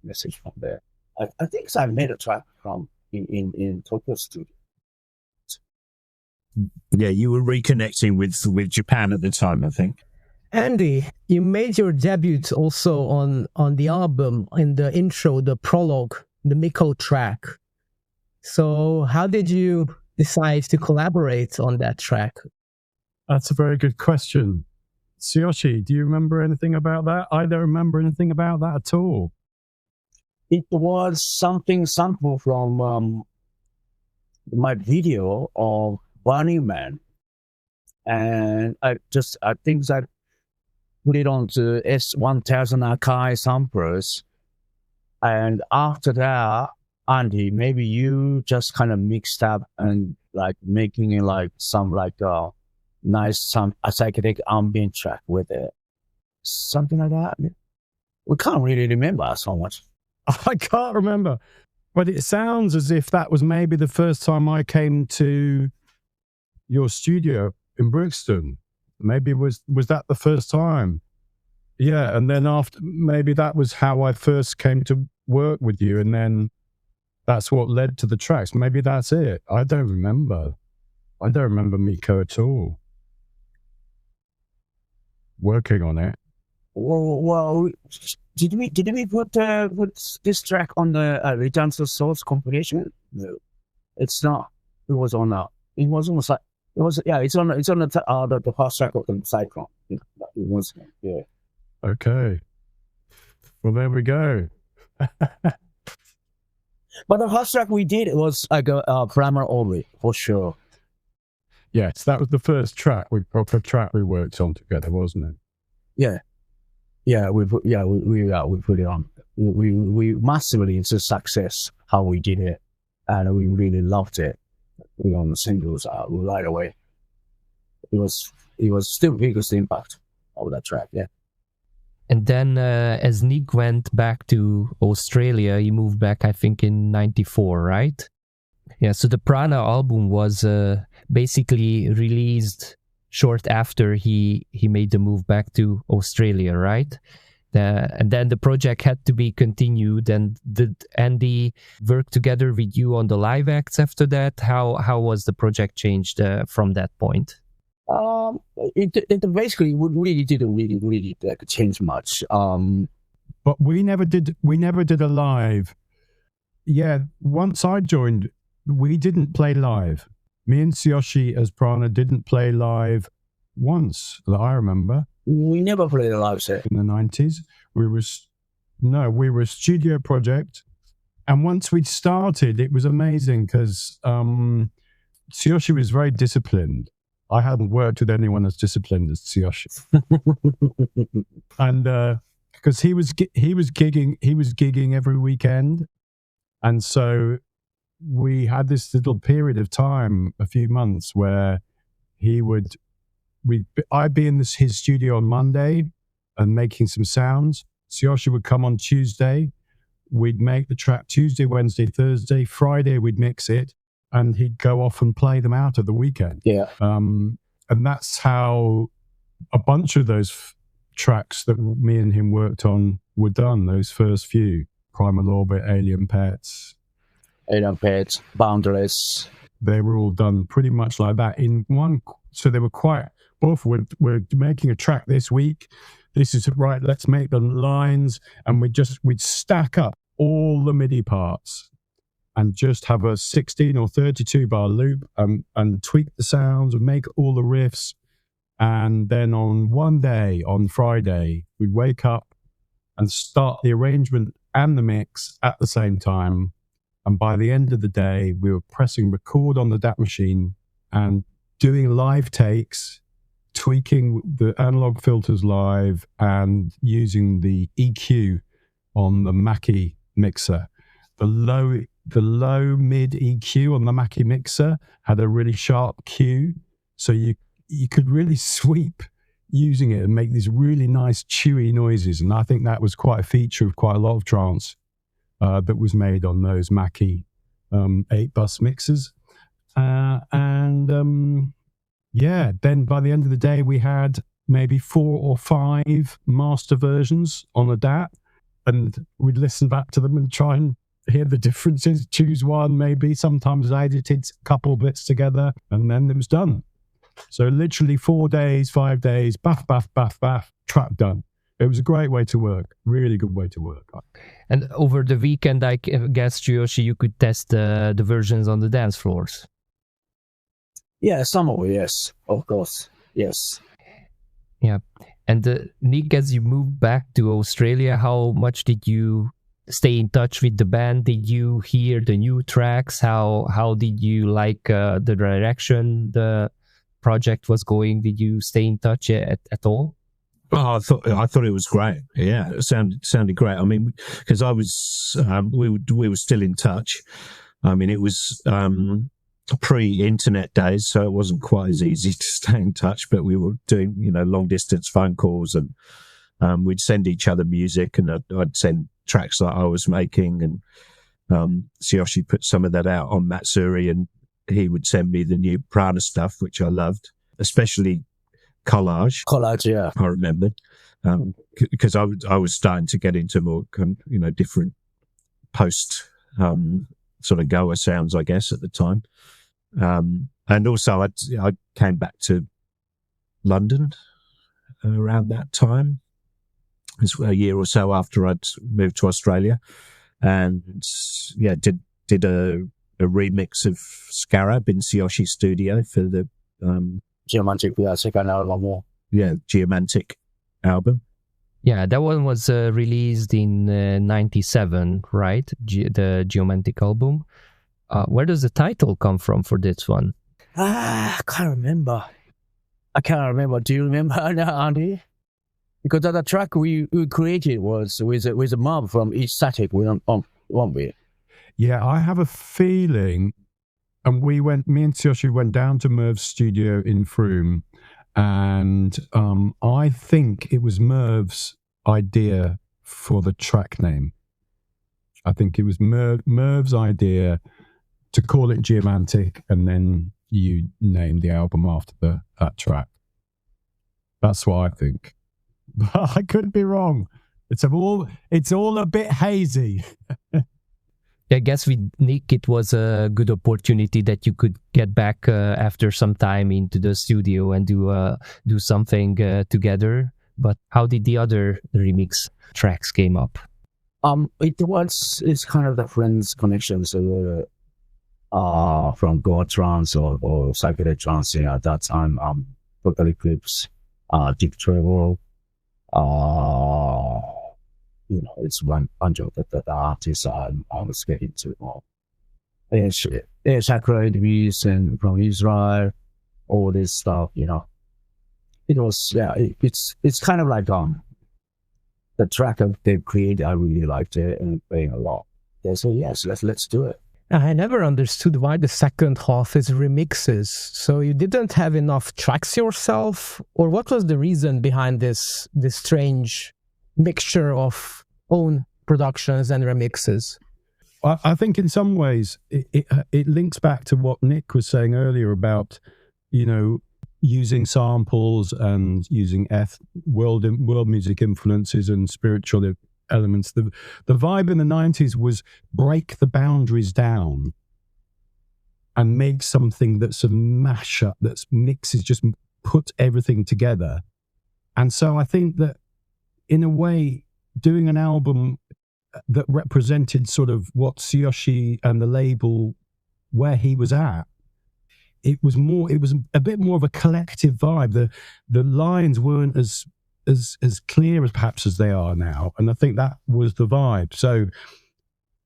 Message from there. I think I made a track from in Tokyo studio. Yeah, you were reconnecting with Japan at the time, I think. Andy, you made your debut also on the album, in the intro, the prologue, the Miko track. So how did you decide to collaborate on that track? That's a very good question. Tsuyoshi, do you remember anything about that? I don't remember anything about that at all. It was something sample from my video of Burning Man, and I think I put it onto S1000 archive samplers, and after that, Andy, maybe you just kind of mixed up and like making it like some like nice a psychedelic ambient track with it, something like that. We can't really remember so much. I can't remember, but it sounds as if that was maybe the first time I came to your studio in Brixton. Maybe was that the first time? Yeah, and then after, maybe that was how I first came to work with you, and then that's what led to the tracks. Maybe that's it. I don't remember. I don't remember Miko at all. Working on it. Well, did we put this track on the Return to Source compilation? No, it's not. It was on it was on the side. It was It's on the first track of the Cyclone. It was Okay. Well, there we go. But the first track we did was like a Prana only for sure. Yes, that was the first proper track we worked on together, wasn't it? Yeah, we put it on. We massively, it's a success how we did it, and we really loved it. We on the singles right away. It was still biggest impact of that track. Yeah. And then as Nick went back to Australia, he moved back, I think, in 94, right? Yeah, so the Prana album was basically released short after he made the move back to Australia, right? And then the project had to be continued. And did Andy work together with you on the live acts after that? How was the project changed from that point? It basically really didn't really like, change much. But we never did a live. Yeah, once I joined, we didn't play live. Me and Tsuyoshi as Prana didn't play live once that I remember. We never played a live set in the 90s. We were a studio project, and once we'd started, it was amazing because Tsuyoshi was very disciplined. I hadn't worked with anyone as disciplined as Tsuyoshi, and because he was gigging every weekend, and so we had this little period of time, a few months, where I'd be in his studio on Monday and making some sounds. Tsuyoshi would come on Tuesday. We'd make the track Tuesday, Wednesday, Thursday. Friday, we'd mix it, and he'd go off and play them out at the weekend. Yeah. And that's how a bunch of those tracks that me and him worked on were done, those first few. Primal Orbit, Alien Pets, Boundless. They were all done pretty much like that in one. So they were quite, both we're making a track this week. This is right, let's make the lines. And we'd stack up all the MIDI parts and just have a 16 or 32 bar loop and tweak the sounds and make all the riffs. And then on one day, on Friday, we'd wake up and start the arrangement and the mix at the same time. And by the end of the day, we were pressing record on the DAT machine and doing live takes, tweaking the analog filters live and using the EQ on the Mackie mixer. The low mid EQ on the Mackie mixer had a really sharp Q, so you could really sweep using it and make these really nice chewy noises. And I think that was quite a feature of quite a lot of trance that was made on those Mackie 8-bus mixers. Yeah, then by the end of the day, we had maybe 4 or 5 master versions on the DAT, and we'd listen back to them and try and hear the differences, choose one maybe. Sometimes I edited a couple bits together, and then it was done. So literally 4 days, 5 days, baff, track done. It was a great way to work, really good way to work. And over the weekend, I guess, Tsuyoshi, you could test the versions on the dance floors. Yeah, some of it, yes, of course, yes. Yeah. And Nick, as you moved back to Australia, how much did you stay in touch with the band? Did you hear the new tracks? How did you like the direction the project was going? Did you stay in touch at all? Oh, I thought it was great. Yeah, it sounded great. I mean, because I was we were still in touch. I mean, it was pre-internet days, so it wasn't quite as easy to stay in touch. But we were doing long distance phone calls, and we'd send each other music, and I'd send tracks that I was making, and Tsuyoshi put some of that out on Matsuri, and he would send me the new Prana stuff, which I loved, especially Collage. Collage, yeah. I remembered because I was starting to get into more different post sort of goer sounds, I guess, at the time. And also I came back to London around that time. It was a year or so after I'd moved to Australia, and yeah, did a remix of Scarab in Tsuyoshi Studio for the Geomantic, yeah, second album. Yeah, Geomantic album. Yeah, that one was released in 97, right? The Geomantic album. Where does the title come from for this one? I can't remember. Do you remember, Andy? Because the track we created was with a mob from East Static, weren't we? Yeah, I have a feeling, and me and Tsuyoshi went down to Merv's studio in Frome, and I think it was Merv's idea for the track name. I think it was Merv's idea to call it Geomantic, and then you named the album after that track. That's what I think. I could be wrong. It's all a bit hazy. I guess with Nick, it was a good opportunity that you could get back after some time into the studio and do something together. But how did the other remix tracks came up? It's kind of the friends connections from God Trance or Psychedelic Trance at that time. Total Eclipse, Deep Travel. It's one bunch of the artists I was getting to more. Chakra interviews and from Israel, all this stuff, It was, it's kind of like the track that they created, I really liked it and playing a lot. They said, yes, let's do it. I never understood why the second half is remixes. So you didn't have enough tracks yourself, or what was the reason behind this strange mixture of own productions and remixes? I think in some ways it links back to what Nick was saying earlier about using samples and using world music influences and spiritual elements. The vibe in the 90s was break the boundaries down and make something that's a mashup, that's mixes, just put everything together. And so I think that in a way, doing an album that represented sort of what Tsuyoshi and the label, where he was at, it was a bit more of a collective vibe. The lines weren't as clear as perhaps as they are now, and I think that was the vibe. So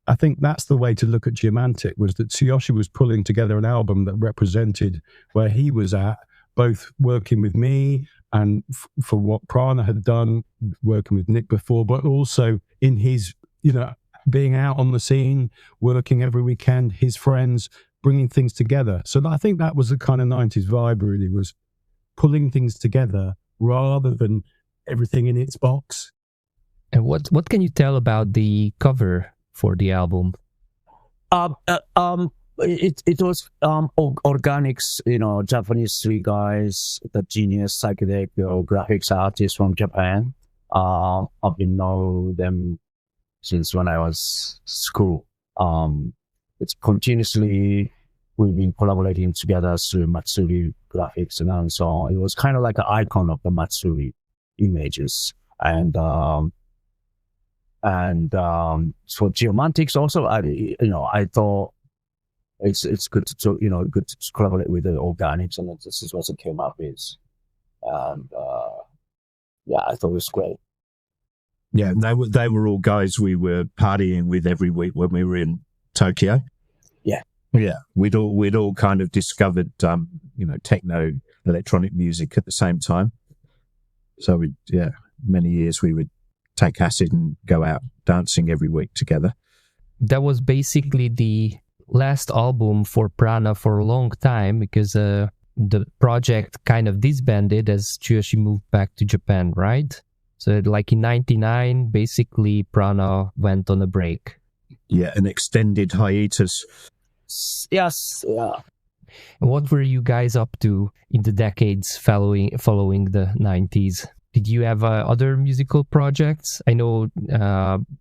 I think that's the way to look at Geomantic, was that Tsuyoshi was pulling together an album that represented where he was at, both working with me and for what Prana had done, working with Nick before, but also in his, being out on the scene, working every weekend, his friends, bringing things together. So I think that was the kind of 90s vibe, really, was pulling things together rather than everything in its box. And what can you tell about the cover for the album? It was Organics, Japanese three guys, the genius psychedelic graphics artists from Japan. I've been know them since when I was school. It's continuously we've been collaborating together through Matsuri graphics and so on. It was kind of like an icon of the Matsuri images, and for Geomantics also, I thought it's good to good to collaborate with the Organics, and this is what it came up with, and yeah, I thought it was great. Yeah, and they were all guys we were partying with every week when we were in Tokyo. Yeah, we'd all kind of discovered techno electronic music at the same time. So many years we would take acid and go out dancing every week together. That was basically the last album for Prana for a long time, because the project kind of disbanded as Tsuyoshi moved back to Japan, right? So like in 99, basically Prana went on a break. Yeah, an extended hiatus. Yes, yeah. What were you guys up to in the decades following the 90s? Did you have other musical projects? I know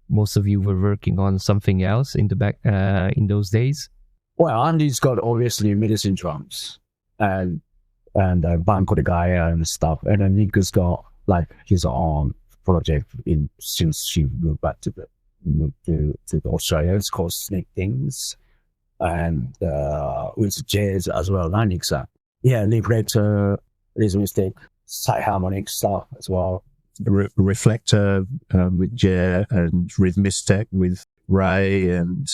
most of you were working on something else in the back in those days. Well, Andy's got obviously medicine drums and Banco de Gaia and stuff, and then Nico's got like his own project since she moved back to Australia. It's called Snake Things. And with jazz as well, Nick libretto, rhythmic, side harmonic stuff as well. Reflector with Jer, and Rhythmistech with Ray, and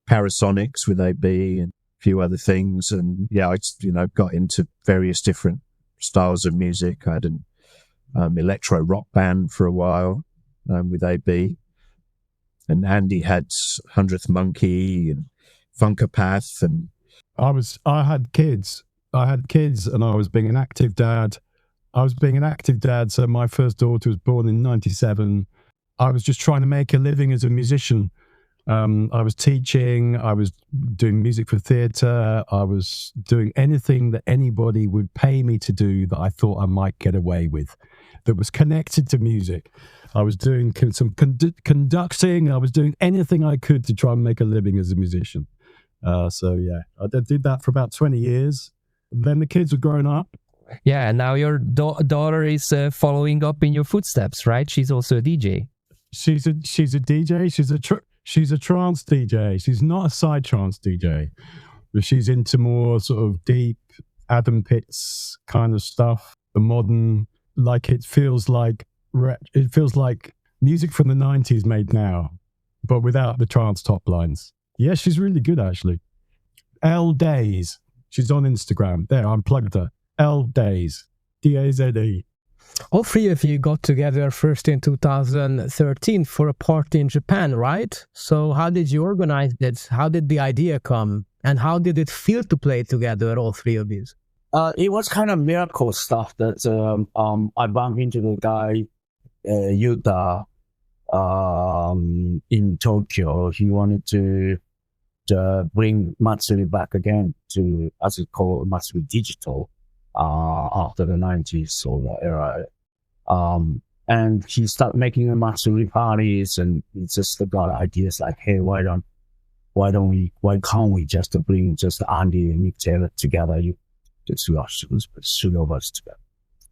Parasonics with AB, and a few other things. And yeah, I got into various different styles of music. I had an electro rock band for a while with AB, and Andy had 100th Monkey and Funkapath, and I had kids, and I was being an active dad. So my first daughter was born in 97. I was just trying to make a living as a musician. I was teaching, I was doing music for theatre, I was doing anything that anybody would pay me to do that I thought I might get away with, that was connected to music. I was doing some conducting, I was doing anything I could to try and make a living as a musician. I did that for about 20 years. Then the kids were growing up. Yeah, and now your daughter is following up in your footsteps, right? She's also a DJ. She's a DJ. She's a trance DJ. She's not a side trance DJ, but she's into more sort of deep Adam Pitts kind of stuff. The modern, like it feels like music from the 90s made now, but without the trance top lines. Yeah, she's really good, actually. L Days. She's on Instagram. There, I unplugged her. L Days. D-A-Z-E. All three of you got together first in 2013 for a party in Japan, right? So how did you organize it? How did the idea come? And how did it feel to play together, all three of you? It was kind of miracle stuff that I bumped into the guy, Yuta, in Tokyo. He wanted to bring Matsuri back again to, as we call Matsuri Digital, after the 90s sort of era. And he started making the Matsuri parties, and he just got ideas like, hey, why can't we just bring just Andy and Nick Taylor together? The three of us together.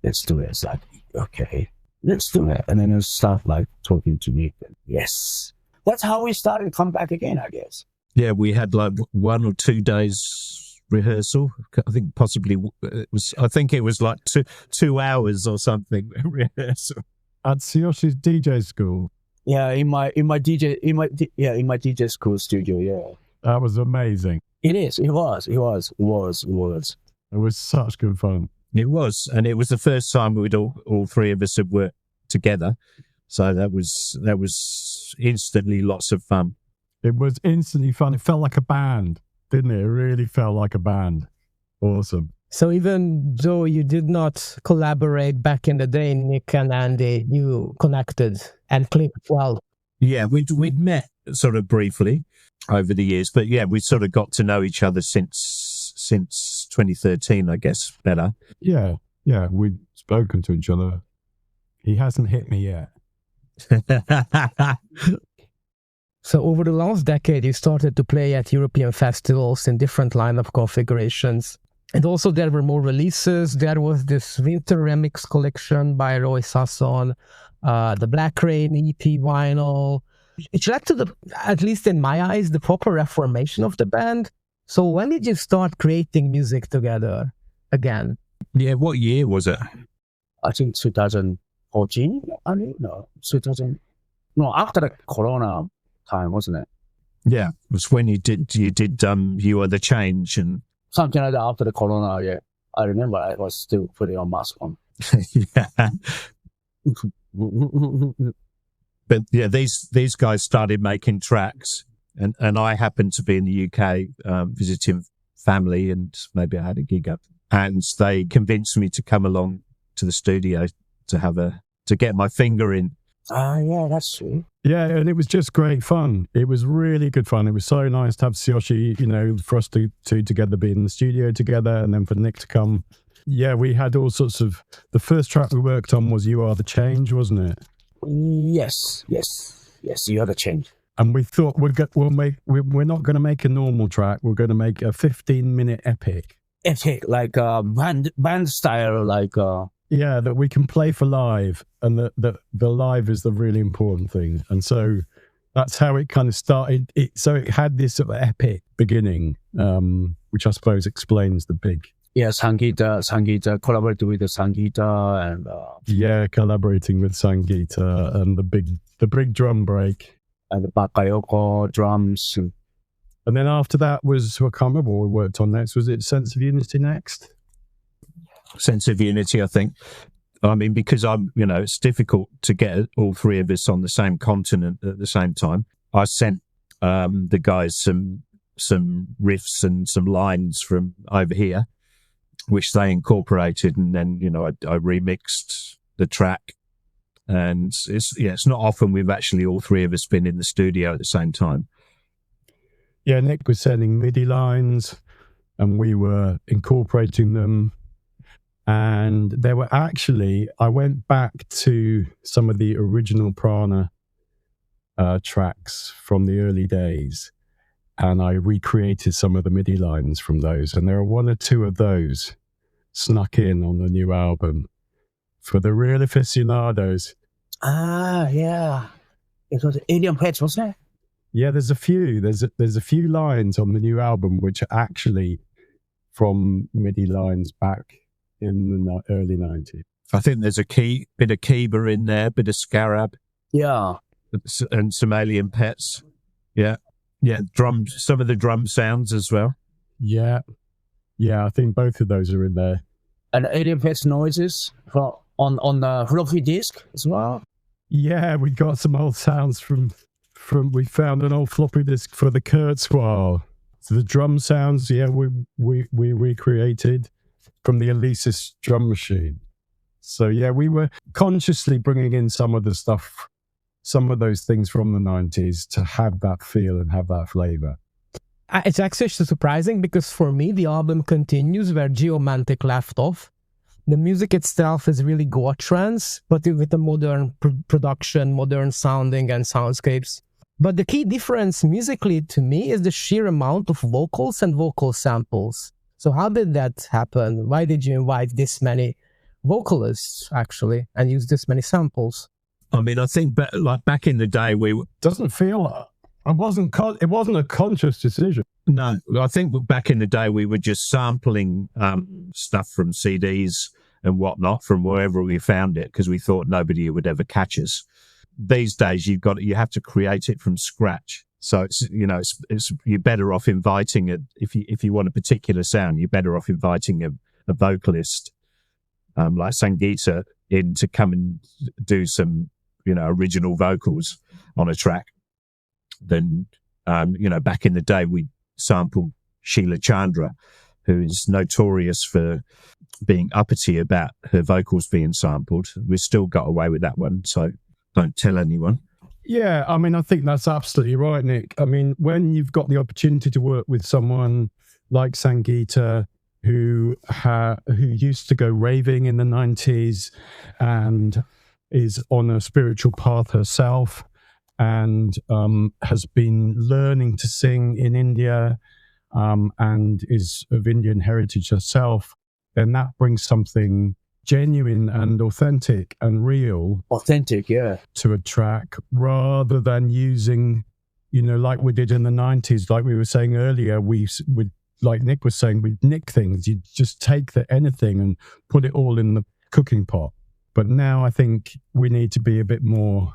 Let's do it. It's like, okay, let's do it. And then it start like talking to Nick. And yes, that's how we started to come back again, I guess. Yeah, we had like 1 or 2 days rehearsal. I think possibly it was like 2 hours or something rehearsal at Tsuyoshi's DJ school. Yeah, in my DJ school studio. Yeah, that was amazing. It was. It was such good fun. It was, and it was the first time we'd all three of us had worked together. So that was instantly lots of fun. It was instantly fun. It felt like a band, didn't it? It really felt like a band. Awesome. So even though you did not collaborate back in the day, Nick and Andy, you connected and clicked well. Yeah, we'd met sort of briefly over the years, but yeah, we sort of got to know each other since 2013, I guess, better. Yeah, we'd spoken to each other. He hasn't hit me yet. So over the last decade, you started to play at European festivals in different lineup configurations. And also there were more releases. There was this Winter Remix collection by Roy Sasson, the Black Rain EP vinyl. It led to at least in my eyes, the proper reformation of the band. So when did you start creating music together again? Yeah, what year was it? I think 2000. 14? I mean, no, 2000. No, after the Corona time, wasn't it? Yeah, it was when you did You Are the Change, and Something like that after the Corona, yeah. I remember I was still putting a mask on. yeah. But yeah, these guys started making tracks, and I happened to be in the UK visiting family, and maybe I had a gig up, and they convinced me to come along to the studio to get my finger in. Yeah, that's true. Yeah, and it was just great fun. It was really good fun. It was so nice to have Tsuyoshi, for us to together be in the studio together, and then for Nick to come. Yeah, we had all sorts of. The first track we worked on was "You Are the Change," wasn't it? Yes. You had a change. And we thought we're not going to make a normal track. We're going to make a 15-minute epic. Epic, like band style, like. Yeah, that we can play for live, and that the live is the really important thing. And so that's how it kind of started. So it had this sort of epic beginning, which I suppose explains the big. Yeah, Sangita collaborated with the Sangita, and yeah, collaborating with Sangita, and the big drum break, and the Bakayoko drums. And then after that was, I can't remember what we worked on next. Was it Sense of Unity next? Sense of Unity, I think. I mean, because it's difficult to get all three of us on the same continent at the same time. I sent the guys some riffs and some lines from over here, which they incorporated, and then I remixed the track. And it's not often we've actually all three of us been in the studio at the same time. Yeah, Nick was sending MIDI lines, and we were incorporating them. And there were actually, I went back to some of the original Prana tracks from the early days, and I recreated some of the MIDI lines from those. And there are one or two of those snuck in on the new album for the real aficionados. Ah, yeah. It was Alien Pets, wasn't it? Yeah, there's a few. There's a few lines on the new album which are actually from MIDI lines back in the early 90s. I think there's a bit of Kiba in there, bit of Scarab. Yeah. And some Alien Pets. Yeah. Yeah, drums, some of the drum sounds as well. Yeah. Yeah, I think both of those are in there. And Alien Pets noises on the floppy disk as well. Yeah, we got some old sounds from we found an old floppy disk for the Kurzweil. So the drum sounds, yeah, we recreated from the Alesis drum machine. So yeah, we were consciously bringing in some of the stuff, some of those things from the 90s to have that feel and have that flavor. It's actually surprising because for me, the album continues where Geomantic left off. The music itself is really goa trance, but with a modern production, modern sounding and soundscapes. But the key difference musically to me is the sheer amount of vocals and vocal samples. So how did that happen? Why did you invite this many vocalists, actually, and use this many samples? I mean, I think back in the day, Doesn't feel... It wasn't a conscious decision. No, I think back in the day, we were just sampling stuff from CDs and whatnot from wherever we found it, because we thought nobody would ever catch us. These days, you have to create it from scratch. So it's you're better off inviting if you want a particular sound, you're better off inviting a vocalist like Sangita in to come and do some original vocals on a track than back in the day we sampled Sheila Chandra, who is notorious for being uppity about her vocals being sampled. We still got away with that one, so don't tell anyone. Yeah, I mean, I think that's absolutely right, Nick. I mean, when you've got the opportunity to work with someone like Sangita, who used to go raving in the 90s and is on a spiritual path herself and has been learning to sing in India and is of Indian heritage herself, then that brings something genuine and authentic and real to a track, rather than using, like we did in the 90s, like we were saying earlier, we would, like Nick was saying, we'd nick things. You just take anything and put it all in the cooking pot. But now I think we need to be a bit more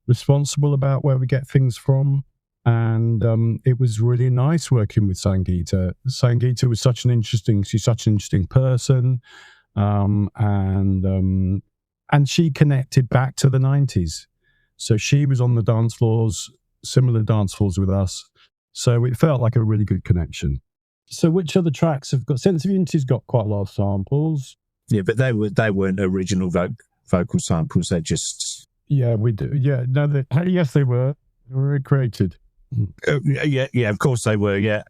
responsible about where we get things from. And it was really nice working with Sangeeta. Sangeeta was she's such an interesting person. And she connected back to the 90s. So she was on the dance floors, similar dance floors with us. So it felt like a really good connection. So which other tracks have got... Sense of Unity's got quite a lot of samples. Yeah, but they weren't original vocal samples. They just... Yeah, we do. Yeah, no, yes, they were. They were recreated. Yeah, of course they were, yeah.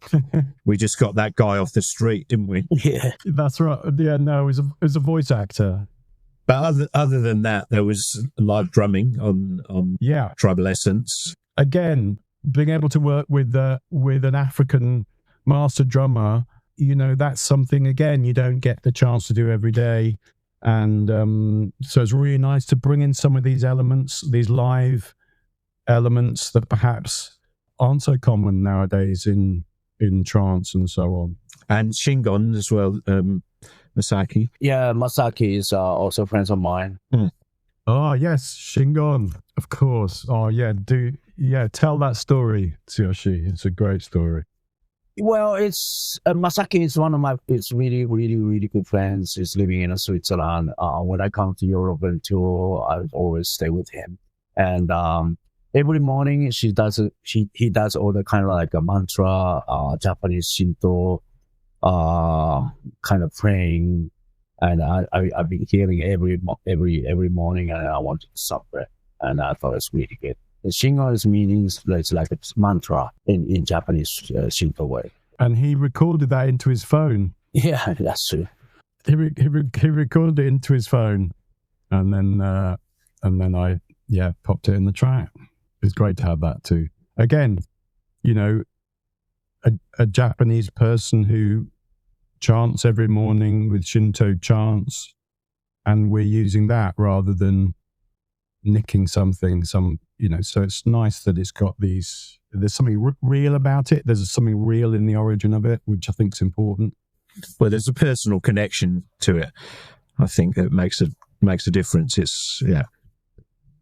We just got that guy off the street, didn't we? Yeah. That's right. Yeah, no, it was a voice actor. But other than that, there was live drumming on Tribal Essence. Again, being able to work with an African master drummer, that's something, again, you don't get the chance to do every day. And so it's really nice to bring in some of these elements, these live elements that perhaps aren't so common nowadays in trance and so on. And Shingon as well, Masaki. Yeah, Masaki is also friends of mine. Oh, yes, Shingon, of course. Oh, yeah, tell that story, Tsuyoshi. It's a great story. Well, it's Masaki is one of my. It's really, really, really good friends. He's living in Switzerland. When I come to Europe and tour, I always stay with him. And every morning he does all the kind of like a mantra, Japanese Shinto, kind of praying. And I've been hearing every morning, and I wanted to suffer it. And I thought it's really good. Shingon's meanings, it's like a mantra in Japanese Shinto way. And he recorded that into his phone. Yeah, that's true. He recorded it into his phone, and then I popped it in the track. It's great to have that too. Again, a Japanese person who chants every morning with Shinto chants, and we're using that rather than nicking something. So it's nice that it's got these. There's something real about it. There's something real in the origin of it, which I think is important. Well, there's a personal connection to it. I think it makes a difference.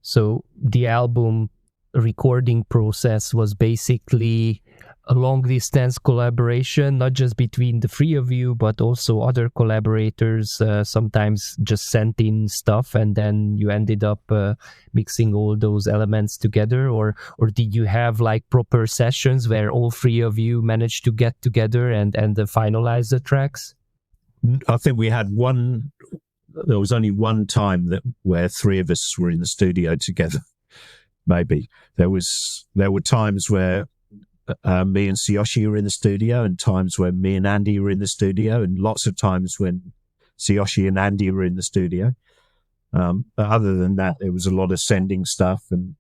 So the album recording process was basically a long distance collaboration, not just between the three of you, but also other collaborators sometimes just sent in stuff, and then you ended up mixing all those elements together, or did you have like proper sessions where all three of you managed to get together and finalize the tracks? I think we had one. There was only one time where three of us were in the studio together. Maybe there were times where me and Tsuyoshi were in the studio, and times when me and Andy were in the studio, and lots of times when Tsuyoshi and Andy were in the studio. But other than that, there was a lot of sending stuff, and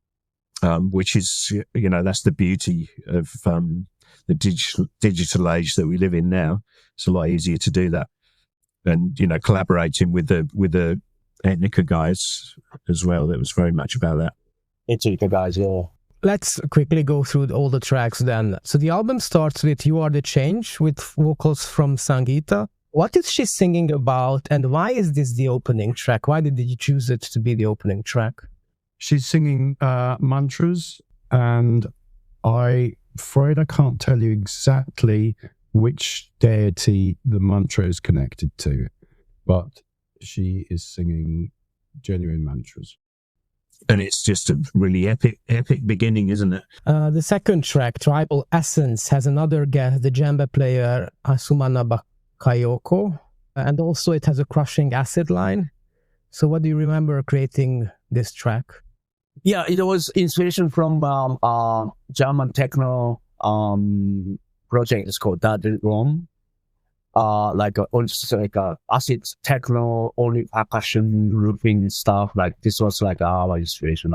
which is, that's the beauty of the digital age that we live in now. It's a lot easier to do that, and collaborating with the Ethnica guys as well. It was very much about that. Ethnica guys, yeah. Let's quickly go through all the tracks then. So the album starts with You Are the Change, with vocals from Sangeeta. What is she singing about, and why is this the opening track? Why did you choose it to be the opening track? She's singing mantras, and I'm afraid I can't tell you exactly which deity the mantra is connected to, but she is singing genuine mantras. And it's just a really epic beginning, isn't it? The second track, Tribal Essence, has another guest, the djembe player Asumana Bakayoko, and also it has a crushing acid line. So what do you remember creating this track? Yeah, it was inspiration from German techno project. It's called Daddy Rom. Like acid techno, only percussion, looping stuff. Like this was like our inspiration.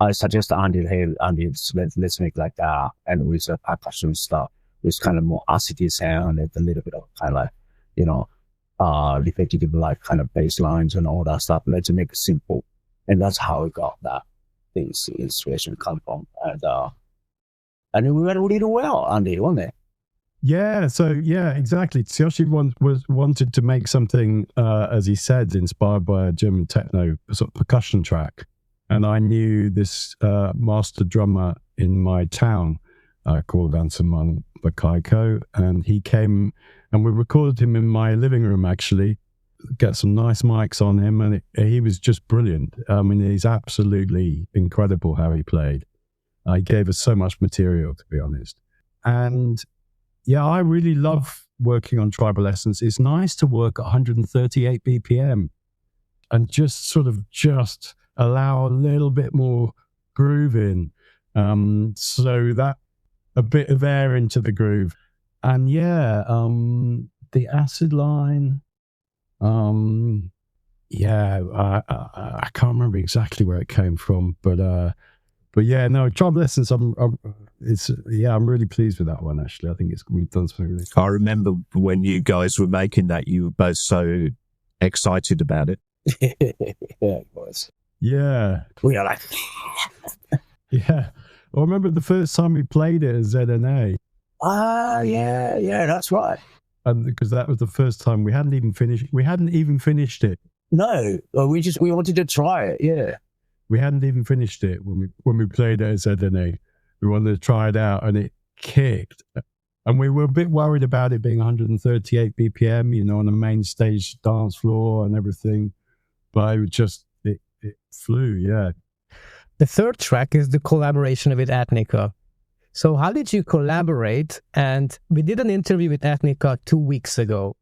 I suggest Andy, hey, Andy, let's make like that, and with percussion stuff, with kind of more acidy sound and a little bit of kind of like, repetitive like kind of bass lines and all that stuff. Let's make it simple, and that's how we got that things inspiration come from, and it went really well, Andy, wasn't it? Yeah, so yeah, exactly. Tsuyoshi wanted to make something, as he said, inspired by a German techno sort of percussion track. And I knew this master drummer in my town called Ansaman Bakaiko, and he came and we recorded him in my living room, actually. Get some nice mics on him, and he was just brilliant. I mean, he's absolutely incredible how he played. He gave us so much material, to be honest. And yeah, I really love working on Tribal Essence. It's nice to work at 138 BPM and just allow a little bit more groove in. So that a bit of air into the groove. And yeah, the acid line, yeah, I can't remember exactly where it came from, but yeah, no, Tribal Essence, I'm really pleased with that one, actually. I think we've done something really cool. I remember when you guys were making that, you were both so excited about it. Yeah, it was. Yeah. We are like, yeah. I remember the first time we played it at ZNA. Yeah, that's right. And because that was the first time we hadn't even finished it. No, we wanted to try it. Yeah, we hadn't even finished it when we played it at ZNA. We wanted to try it out, and it kicked. And we were a bit worried about it being 138 BPM, you know, on the main stage dance floor and everything. But it flew, yeah. The third track is the collaboration with Ethnica. So how did you collaborate? And we did an interview with Ethnica 2 weeks ago.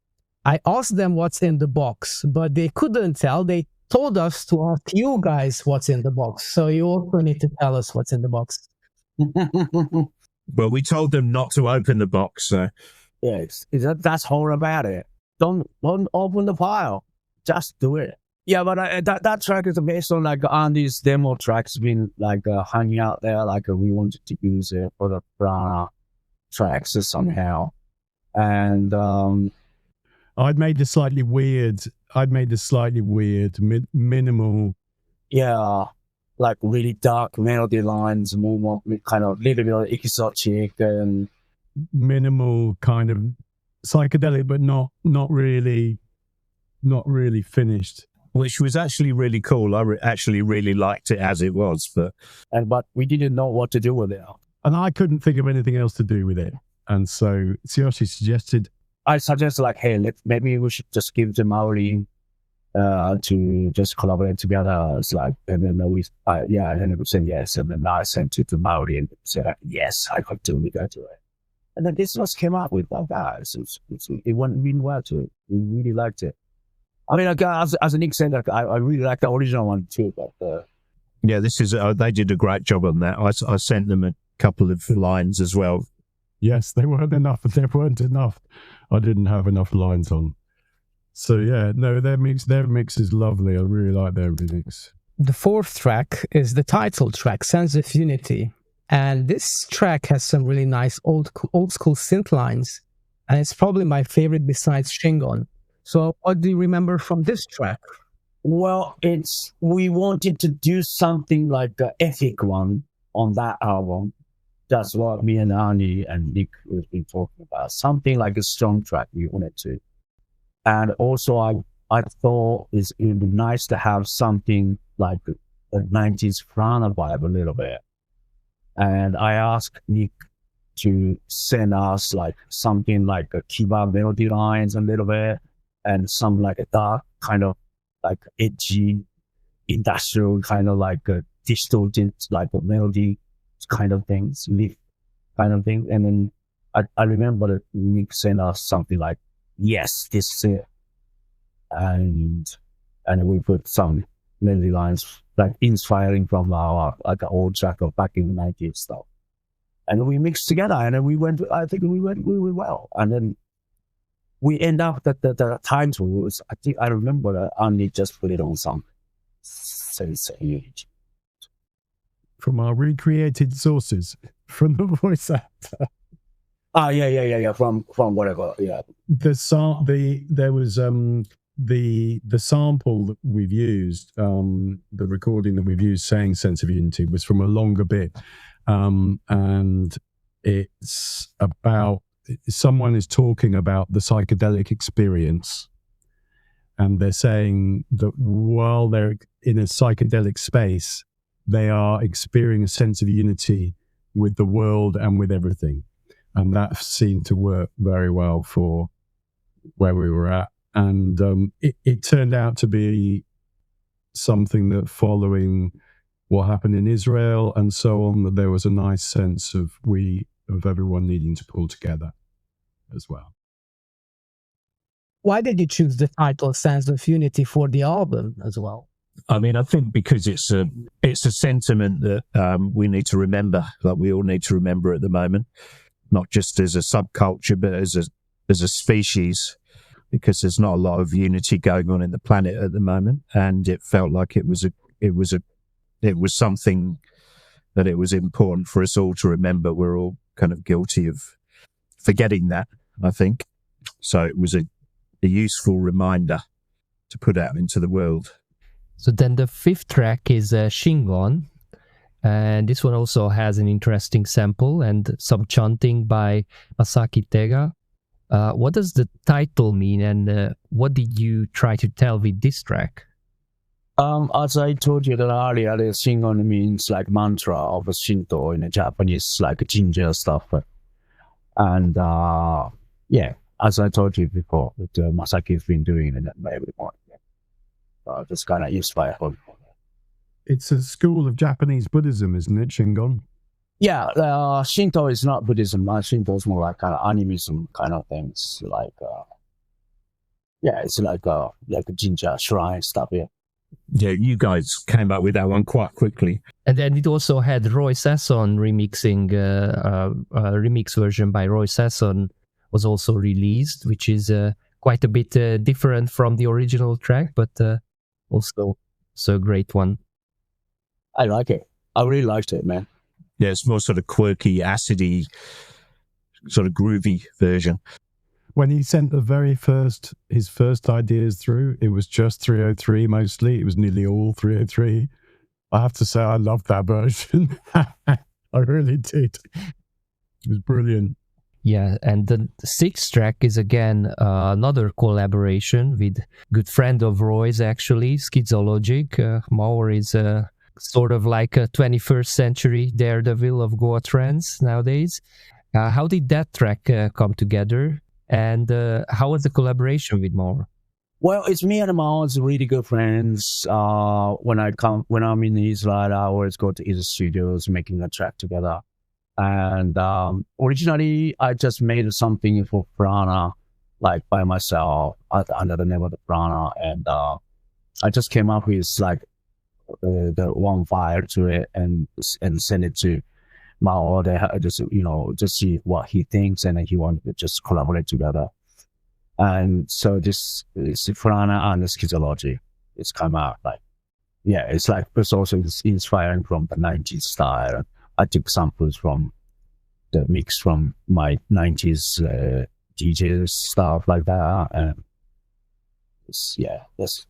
I asked them what's in the box, but they couldn't tell. They told us to ask you guys what's in the box. So you also need to tell us what's in the box. Well, we told them not to open the box. So. Yes, that's all about it. Don't open the file. Just do it. Yeah, but that track is based on like Andy's demo tracks been like hanging out there. Like we wanted to use it for the Prana tracks somehow, and I'd made the slightly weird, minimal. Yeah, like really dark melody lines, more kind of little bit of exotic and minimal kind of psychedelic, but not really finished. Which was actually really cool. I actually really liked it as it was, but we didn't know what to do with it. And I couldn't think of anything else to do with it. And so Tsuyoshi suggested, I suggested like, hey, maybe we should just give the Maori to just collaborate together. It's like, and then we said yes, and then I sent it to Maori and said yes, I could do it. And then this just came up with like that. It went really well too. We really liked it. I mean, like, as Nick said, like, I really like the original one too. But yeah, this is they did a great job on that. I sent them a couple of lines as well. Yes, they weren't enough. There weren't enough. I didn't have enough lines on. So yeah, no, their mix is lovely. I really like their remix. The fourth track is the title track, Sense of Unity, and this track has some really nice old school synth lines, and it's probably my favorite besides Shingon. So what do you remember from this track? Well, we wanted to do something like the epic one on that album. That's what me and Annie and Nick have been talking about. Something like a strong track we wanted to. And also I thought it would be nice to have something like a 90s Prana vibe a little bit. And I asked Nick to send us like something like a kiba melody lines a little bit, and some like a dark kind of like edgy industrial kind of like a distorted like a melody kind of things, leaf kind of thing. And then I remember that Nick sent us something like, yes, this is it. And we put some melody lines like inspiring from our like old track of back in the 90s stuff. And we mixed together, and then I think we went really well. And then we end up that the time was, I think I remember that Andy just put it on some from our recreated sources from the voice actor. Yeah. From whatever. Yeah. There was the sample that we've used, the recording that we've used saying Sense of Unity was from a longer bit, and it's about someone is talking about the psychedelic experience, and they're saying that while they're in a psychedelic space, they are experiencing a sense of unity with the world and with everything. And that seemed to work very well for where we were at. And it turned out to be something that, following what happened in Israel and so on, that there was a nice sense of everyone needing to pull together as well. Why did you choose the title Sense of Unity for the album as well? I mean, I think because it's a sentiment that we need to remember, like we all need to remember at the moment, not just as a subculture, but as a species, because there's not a lot of unity going on in the planet at the moment, and it felt like it was something that it was important for us all to remember. We're all kind of guilty of forgetting that, I think. So it was a useful reminder to put out into the world. So then the fifth track is Shingon, and this one also has an interesting sample and some chanting by Masaki Tega. What does the title mean, and what did you try to tell with this track? As I told you earlier, the Shingon means like mantra of Shinto in Japanese, like ginger stuff. And as I told you before, that Masaki's been doing it every morning. Just kind of inspired. It's a school of Japanese Buddhism, isn't it, Shingon? Yeah, Shinto is not Buddhism. Shinto is more like kind of animism kind of things. Like, it's like a ginger shrine stuff. Yeah, you guys came up with that one quite quickly. And then it also had Roy Sasson remixing, a remix version by Roy Sasson was also released, which is quite a bit different from the original track, but also a great one. I like it. I really liked it, man. Yeah, it's more sort of quirky, acidy, sort of groovy version. When he sent his first ideas through, it was just 303 mostly. It was nearly all 303. I have to say, I loved that version. I really did. It was brilliant. Yeah, and the sixth track is again another collaboration with good friend of Roy's, actually, Schizologic. Maur is sort of like a 21st century Daredevil of Goa trance nowadays. How did that track come together? And how was the collaboration with Maur? Well, it's me and Maur's really good friends. When I'm in Israel, I always go to his studios making a track together. And originally, I just made something for Prana, like by myself, under the name of the Prana. And I just came up with like the one file to it and send it to Maur. They just see what he thinks, and then he wanted to just collaborate together. And so this is Prana and the Schizology. It's come out like, it's like it's also inspiring from the 90s style. I took samples from the mix from my 90s DJs, stuff like that. And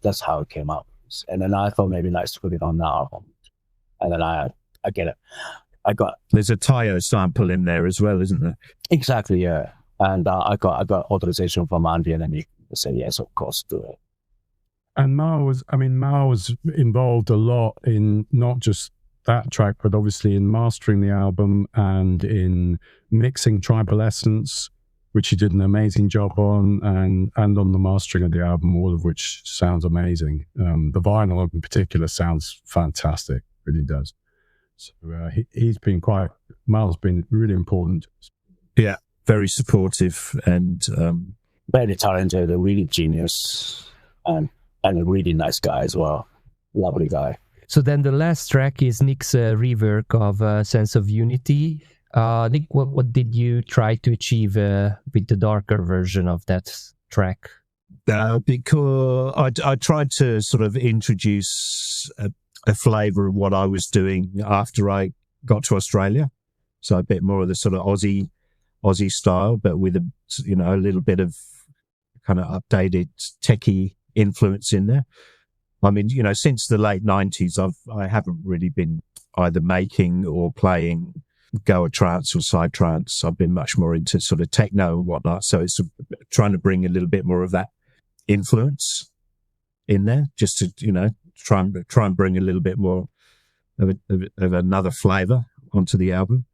that's how it came up. And then I thought maybe nice to put it on the album. And then I get it. There's a Tayo sample in there as well, isn't there? Exactly, yeah. And I got authorization from Andy, and then he said, yes, of course, do it. And Maur was involved a lot in not just that track, but obviously in mastering the album and in mixing Tribal Essence, which he did an amazing job on, and on the mastering of the album, all of which sounds amazing. The vinyl in particular sounds fantastic, really does. So Maur's been really important. Yeah, very supportive and very talented, a really genius, and a really nice guy as well. Lovely guy. So then the last track is Nick's rework of Sense of Unity. Nick, what did you try to achieve with the darker version of that track? Because I tried to sort of introduce a flavour of what I was doing after I got to Australia. So a bit more of the sort of Aussie style, but with a little bit of kind of updated techie influence in there. I mean, since the late 90s, I haven't really been either making or playing Goa trance or side trance. I've been much more into sort of techno and whatnot. So it's trying to bring a little bit more of that influence in there, just to, try and bring a little bit more of another flavor onto the album.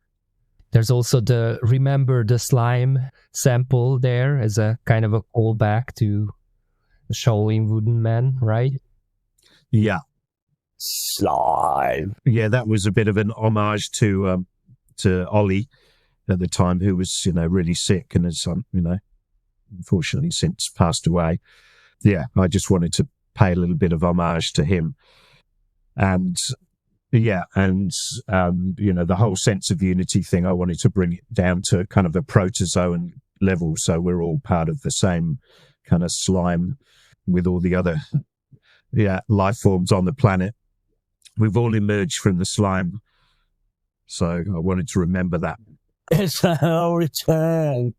There's also the Remember the Slime sample there as a kind of a callback to the Shaolin Wooden Man, right? Yeah. Slime. Yeah, that was a bit of an homage to Ollie at the time, who was, really sick and has, unfortunately since passed away. Yeah, I just wanted to pay a little bit of homage to him. And the whole sense of unity thing, I wanted to bring it down to kind of a protozoan level. So we're all part of the same kind of slime with all the other life forms on the planet. We've all emerged from the slime. So I wanted to remember that. It's our return.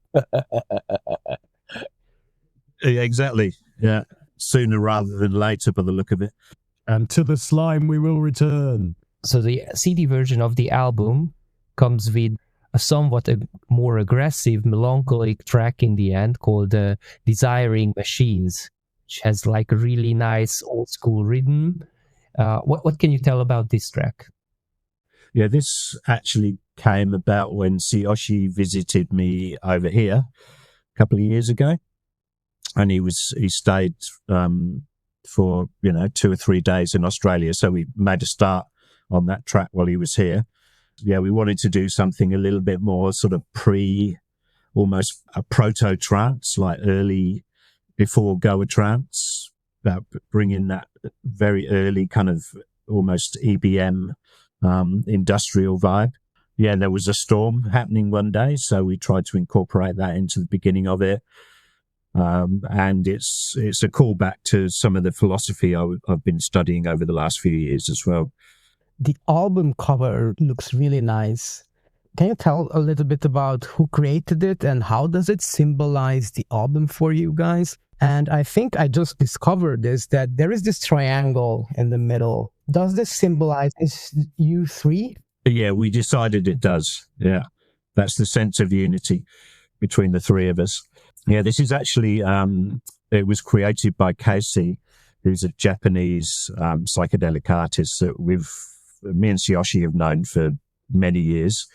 Yeah, exactly. Yeah. Sooner rather than later, by the look of it. And to the slime we will return. So the CD version of the album comes with a somewhat more aggressive, melancholic track in the end called Desiring Machines, which has like a really nice old school rhythm. What can you tell about this track? Yeah, this actually came about when Tsuyoshi visited me over here a couple of years ago. And he stayed for 2 or 3 days in Australia. So we made a start on that track while he was here. Yeah, we wanted to do something a little bit more sort of almost a proto trance, like early before Goa trance, about bringing that very early kind of almost EBM industrial vibe. Yeah, there was a storm happening one day, so we tried to incorporate that into the beginning of it. And it's a callback to some of the philosophy I've been studying over the last few years as well. The album cover looks really nice. Can you tell a little bit about who created it and how does it symbolize the album for you guys? And I think I just discovered this, that there is this triangle in the middle. Does this symbolize you three? Yeah, we decided it does. Yeah, that's the sense of unity between the three of us. Yeah, this is actually, it was created by Casey, who's a Japanese psychedelic artist that me and Tsuyoshi have known for many years.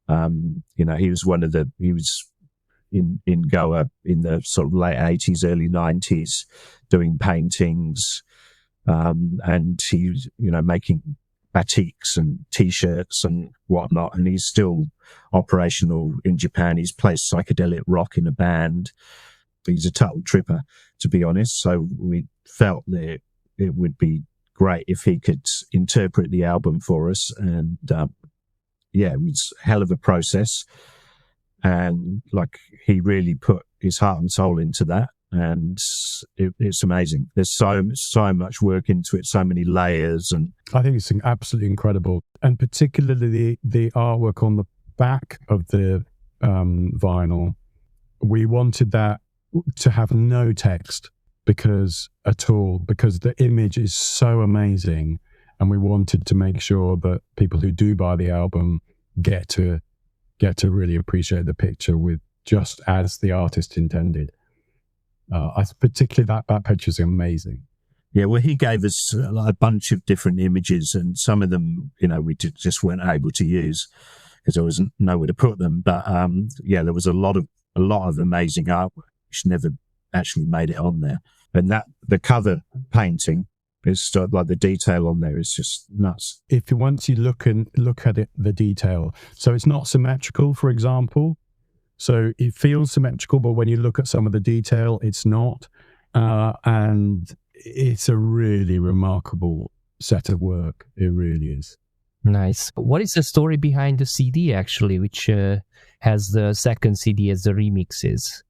He was in Goa in the sort of late 80s, early 90s, doing paintings, and he was, making batiks and T-shirts and whatnot, and he's still operational in Japan. He's played psychedelic rock in a band. He's a total tripper, to be honest. So we felt that it would be great if he could interpret the album for us. And it was a hell of a process. And he really put his heart and soul into that. And it's amazing. There's so much work into it, so many layers. And I think it's absolutely incredible. And particularly the artwork on the back of the vinyl, we wanted that to have no text because the image is so amazing, and we wanted to make sure that people who do buy the album get to really appreciate the picture with just as the artist intended. Particularly that picture is amazing. Yeah, well, he gave us a bunch of different images, and some of them, we just weren't able to use because there wasn't nowhere to put them. But there was a lot of amazing artwork which never actually made it on there. And the cover painting is like the detail on there is just nuts. Once you look at it, the detail, so it's not symmetrical, for example. So it feels symmetrical, but when you look at some of the detail, it's not. And it's a really remarkable set of work. It really is. Nice. What is the story behind the CD, actually, which has the second CD as the remixes?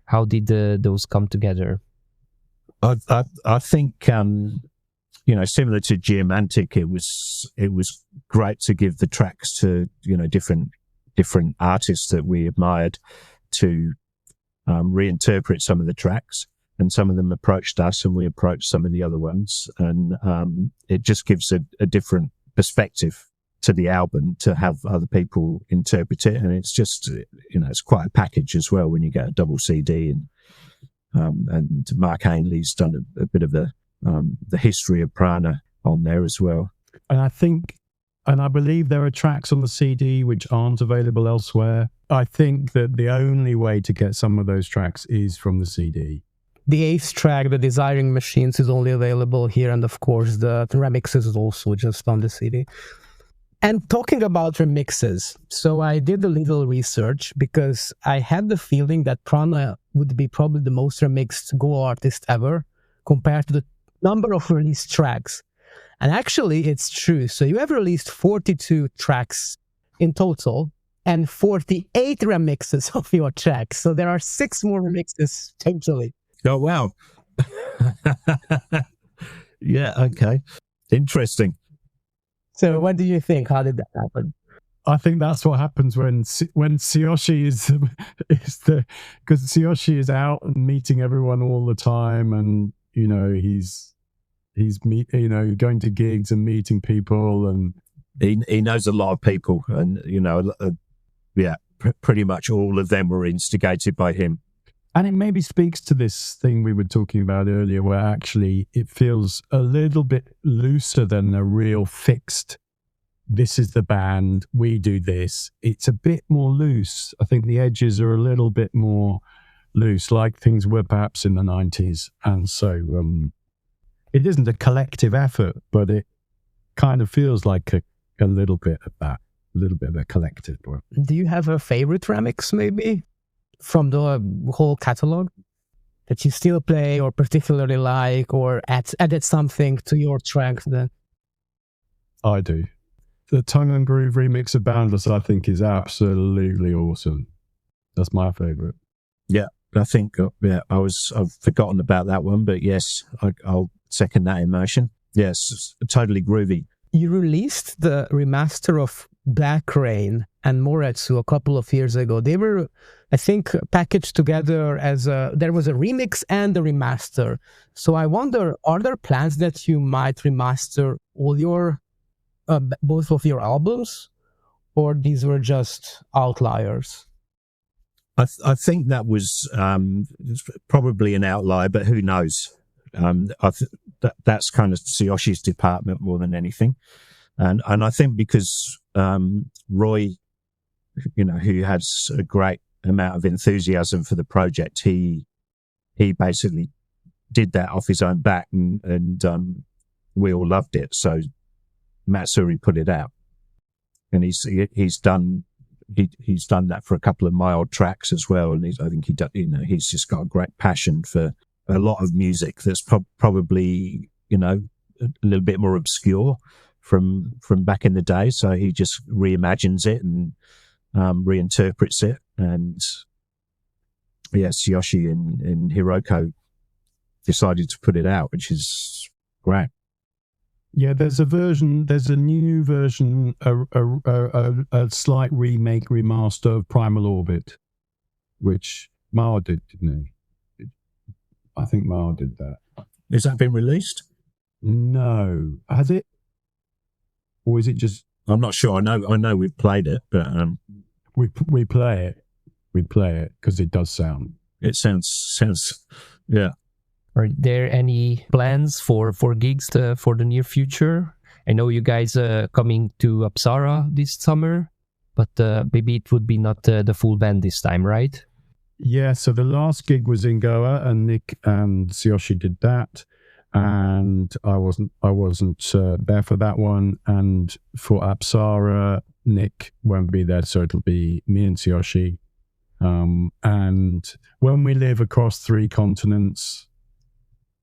How did those come together? I think, similar to Geomantic, it was great to give the tracks to, different artists that we admired to reinterpret some of the tracks, and some of them approached us and we approached some of the other ones, and it just gives a different perspective to the album to have other people interpret it, and it's just it's quite a package as well when you get a double CD, and Mark Ainley's done a bit of the history of Prana on there as well. And I believe there are tracks on the CD which aren't available elsewhere. I think that the only way to get some of those tracks is from the CD. The 8th track, The Desiring Machines, is only available here, and of course the remixes is also just on the CD. And talking about remixes, so I did a little research because I had the feeling that Prana would be probably the most remixed Go artist ever compared to the number of released tracks. And actually, it's true. So you have released 42 tracks in total and 48 remixes of your tracks. So there are 6 more remixes totally. Oh, wow. Yeah, okay. Interesting. So what do you think? How did that happen? I think that's what happens when Tsuyoshi is because Tsuyoshi is out and meeting everyone all the time, and he's going to gigs and meeting people, and he knows a lot of people, and pretty much all of them were instigated by him. And it maybe speaks to this thing we were talking about earlier, where actually it feels a little bit looser than a real fixed, this is the band, we do this. It's a bit more loose. I think the edges are a little bit more loose, like things were perhaps in the 90s. And so it isn't a collective effort, but it kind of feels like a little bit of that, a little bit of a collective work. Do you have a favorite remix maybe from the whole catalog that you still play or particularly like, or added something to your track? Then I do. The Tongue and Groove remix of Boundless, I think, is absolutely awesome. That's my favorite. Yeah, I think I've forgotten about that one, but yes, I'll second that emotion. Yes, totally groovy. You released the remaster of Black Rain and Moretsu a couple of years ago. They were, I think, packaged together as there was a remix and a remaster. So I wonder, are there plans that you might remaster all your both of your albums, or these were just outliers? I think that was probably an outlier, but who knows? That's kind of Tsuyoshi's department more than anything, and I think because Roy, who has a great amount of enthusiasm for the project, he basically did that off his own back, and we all loved it. So Matsuri put it out, and he's done that for a couple of my old tracks as well. And I think he's just got a great passion for a lot of music that's probably a little bit more obscure from back in the day. So he just reimagines it and reinterprets it. And Tsuyoshi and Hiroko decided to put it out, which is great. Yeah, there's a new version, a slight remake, remaster of Primal Orbit, which Mao did, didn't he? I think Mao did that. Has that been released? No. Has it? Or is it just... I'm not sure. I know we've played it, but... We play it. We play it because it does sound... It sounds... Yeah. Are there any plans for gigs for the near future? I know you guys are coming to Apsara this summer, but maybe it would be not the full band this time, right? Yeah, so the last gig was in Goa, and Nick and Tsuyoshi did that, and I wasn't there for that one. And for Apsara, Nick won't be there, so it'll be me and Tsuyoshi. And when we live across 3 continents,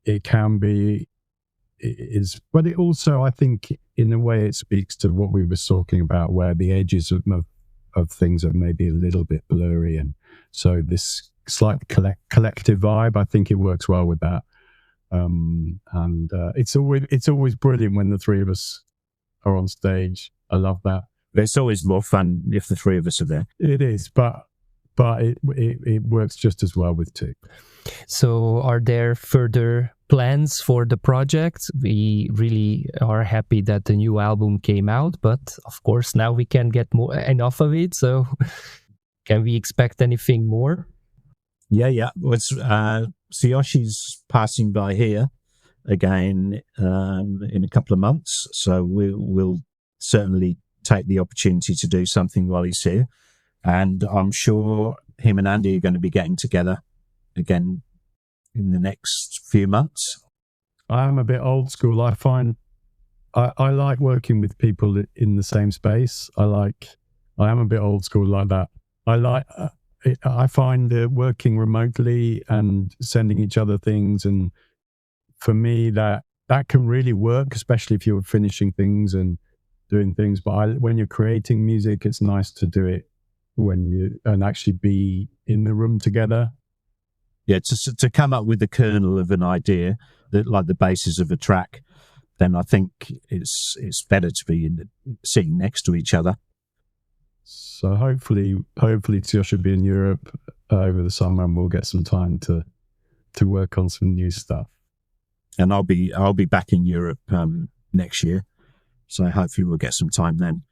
it can be, but it also, I think, in a way, it speaks to what we were talking about, where the edges of things are maybe a little bit blurry, and so this slight collective vibe, I think it works well with that. And it's always brilliant when the 3 of us are on stage. I love that. It's always more fun if the 3 of us are there. It is, but but it works just as well with 2. So are there further plans for the project? We really are happy that the new album came out, but of course now we can't get enough of it. So can we expect anything more? Yeah. Tsuyoshi's passing by here again in a couple of months, so we'll certainly take the opportunity to do something while he's here, and I'm sure him and Andy are going to be getting together again in the next few months. I am a bit old school. I find I like working with people in the same space. I am a bit old school like that. I find working remotely and sending each other things, and for me that can really work, especially if you're finishing things and doing things. But when you're creating music, it's nice to do it and actually be in the room together. Yeah, to come up with the kernel of an idea, like the basis of a track, then I think it's better to be sitting next to each other. So hopefully Tsuyoshi will be in Europe over the summer, and we'll get some time to work on some new stuff. And I'll be back in Europe next year, so hopefully we'll get some time then.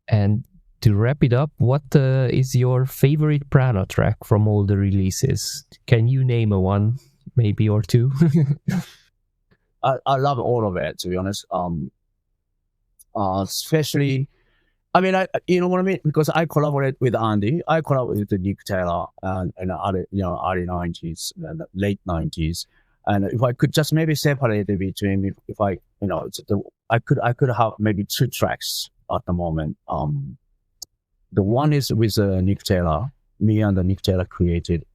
And to wrap it up, what is your favorite Prana track from all the releases? Can you name a one, maybe, or two? I love all of it, to be honest. Especially, I mean, you know what I mean? Because I collaborate with Andy. I collaborate with Nick Taylor and early 90s and late 90s. And if I could just maybe separate it between, if I, I could have maybe 2 tracks at the moment. The one is with Nick Taylor. Me and Nick Taylor created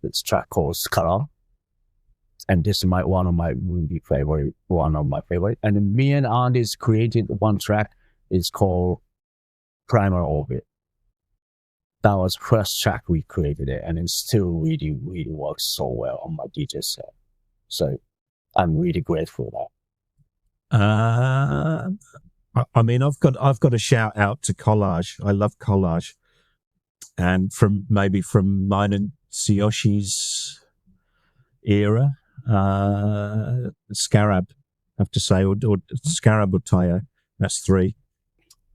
this track called Scholar. And this is one of my favorite. And me and Andy's created one track. It's called Primal Orbit. That was first track we created it, and it still really, really works so well on my DJ set. So I'm really grateful for that. I mean, I've got a shout out to Collage. I love Collage, and from mine and Tsuyoshi's era, Scarab, I have to say, or Scarab or Tayo. That's 3.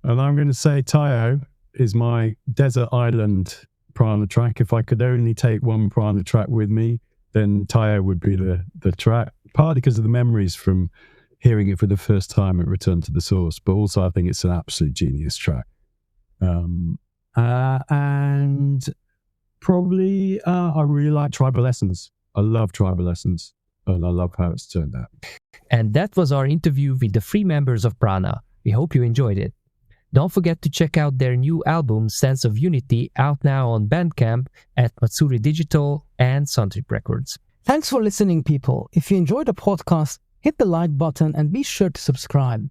And I'm going to say Tayo is my desert island Prana track. If I could only take one Prana track with me, then Tayo would be the track, partly because of the memories from hearing it for the first time at Return to the Source, but also I think it's an absolute genius track. And probably I really like Tribal Essence. I love Tribal Essence, and I love how it's turned out. And that was our interview with the 3 members of Prana. We hope you enjoyed it. Don't forget to check out their new album, Sense of Unity, out now on Bandcamp at Matsuri Digital and Suntrip Records. Thanks for listening, people. If you enjoyed the podcast, hit the like button and be sure to subscribe.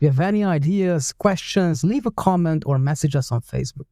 If you have any ideas, questions, leave a comment or message us on Facebook.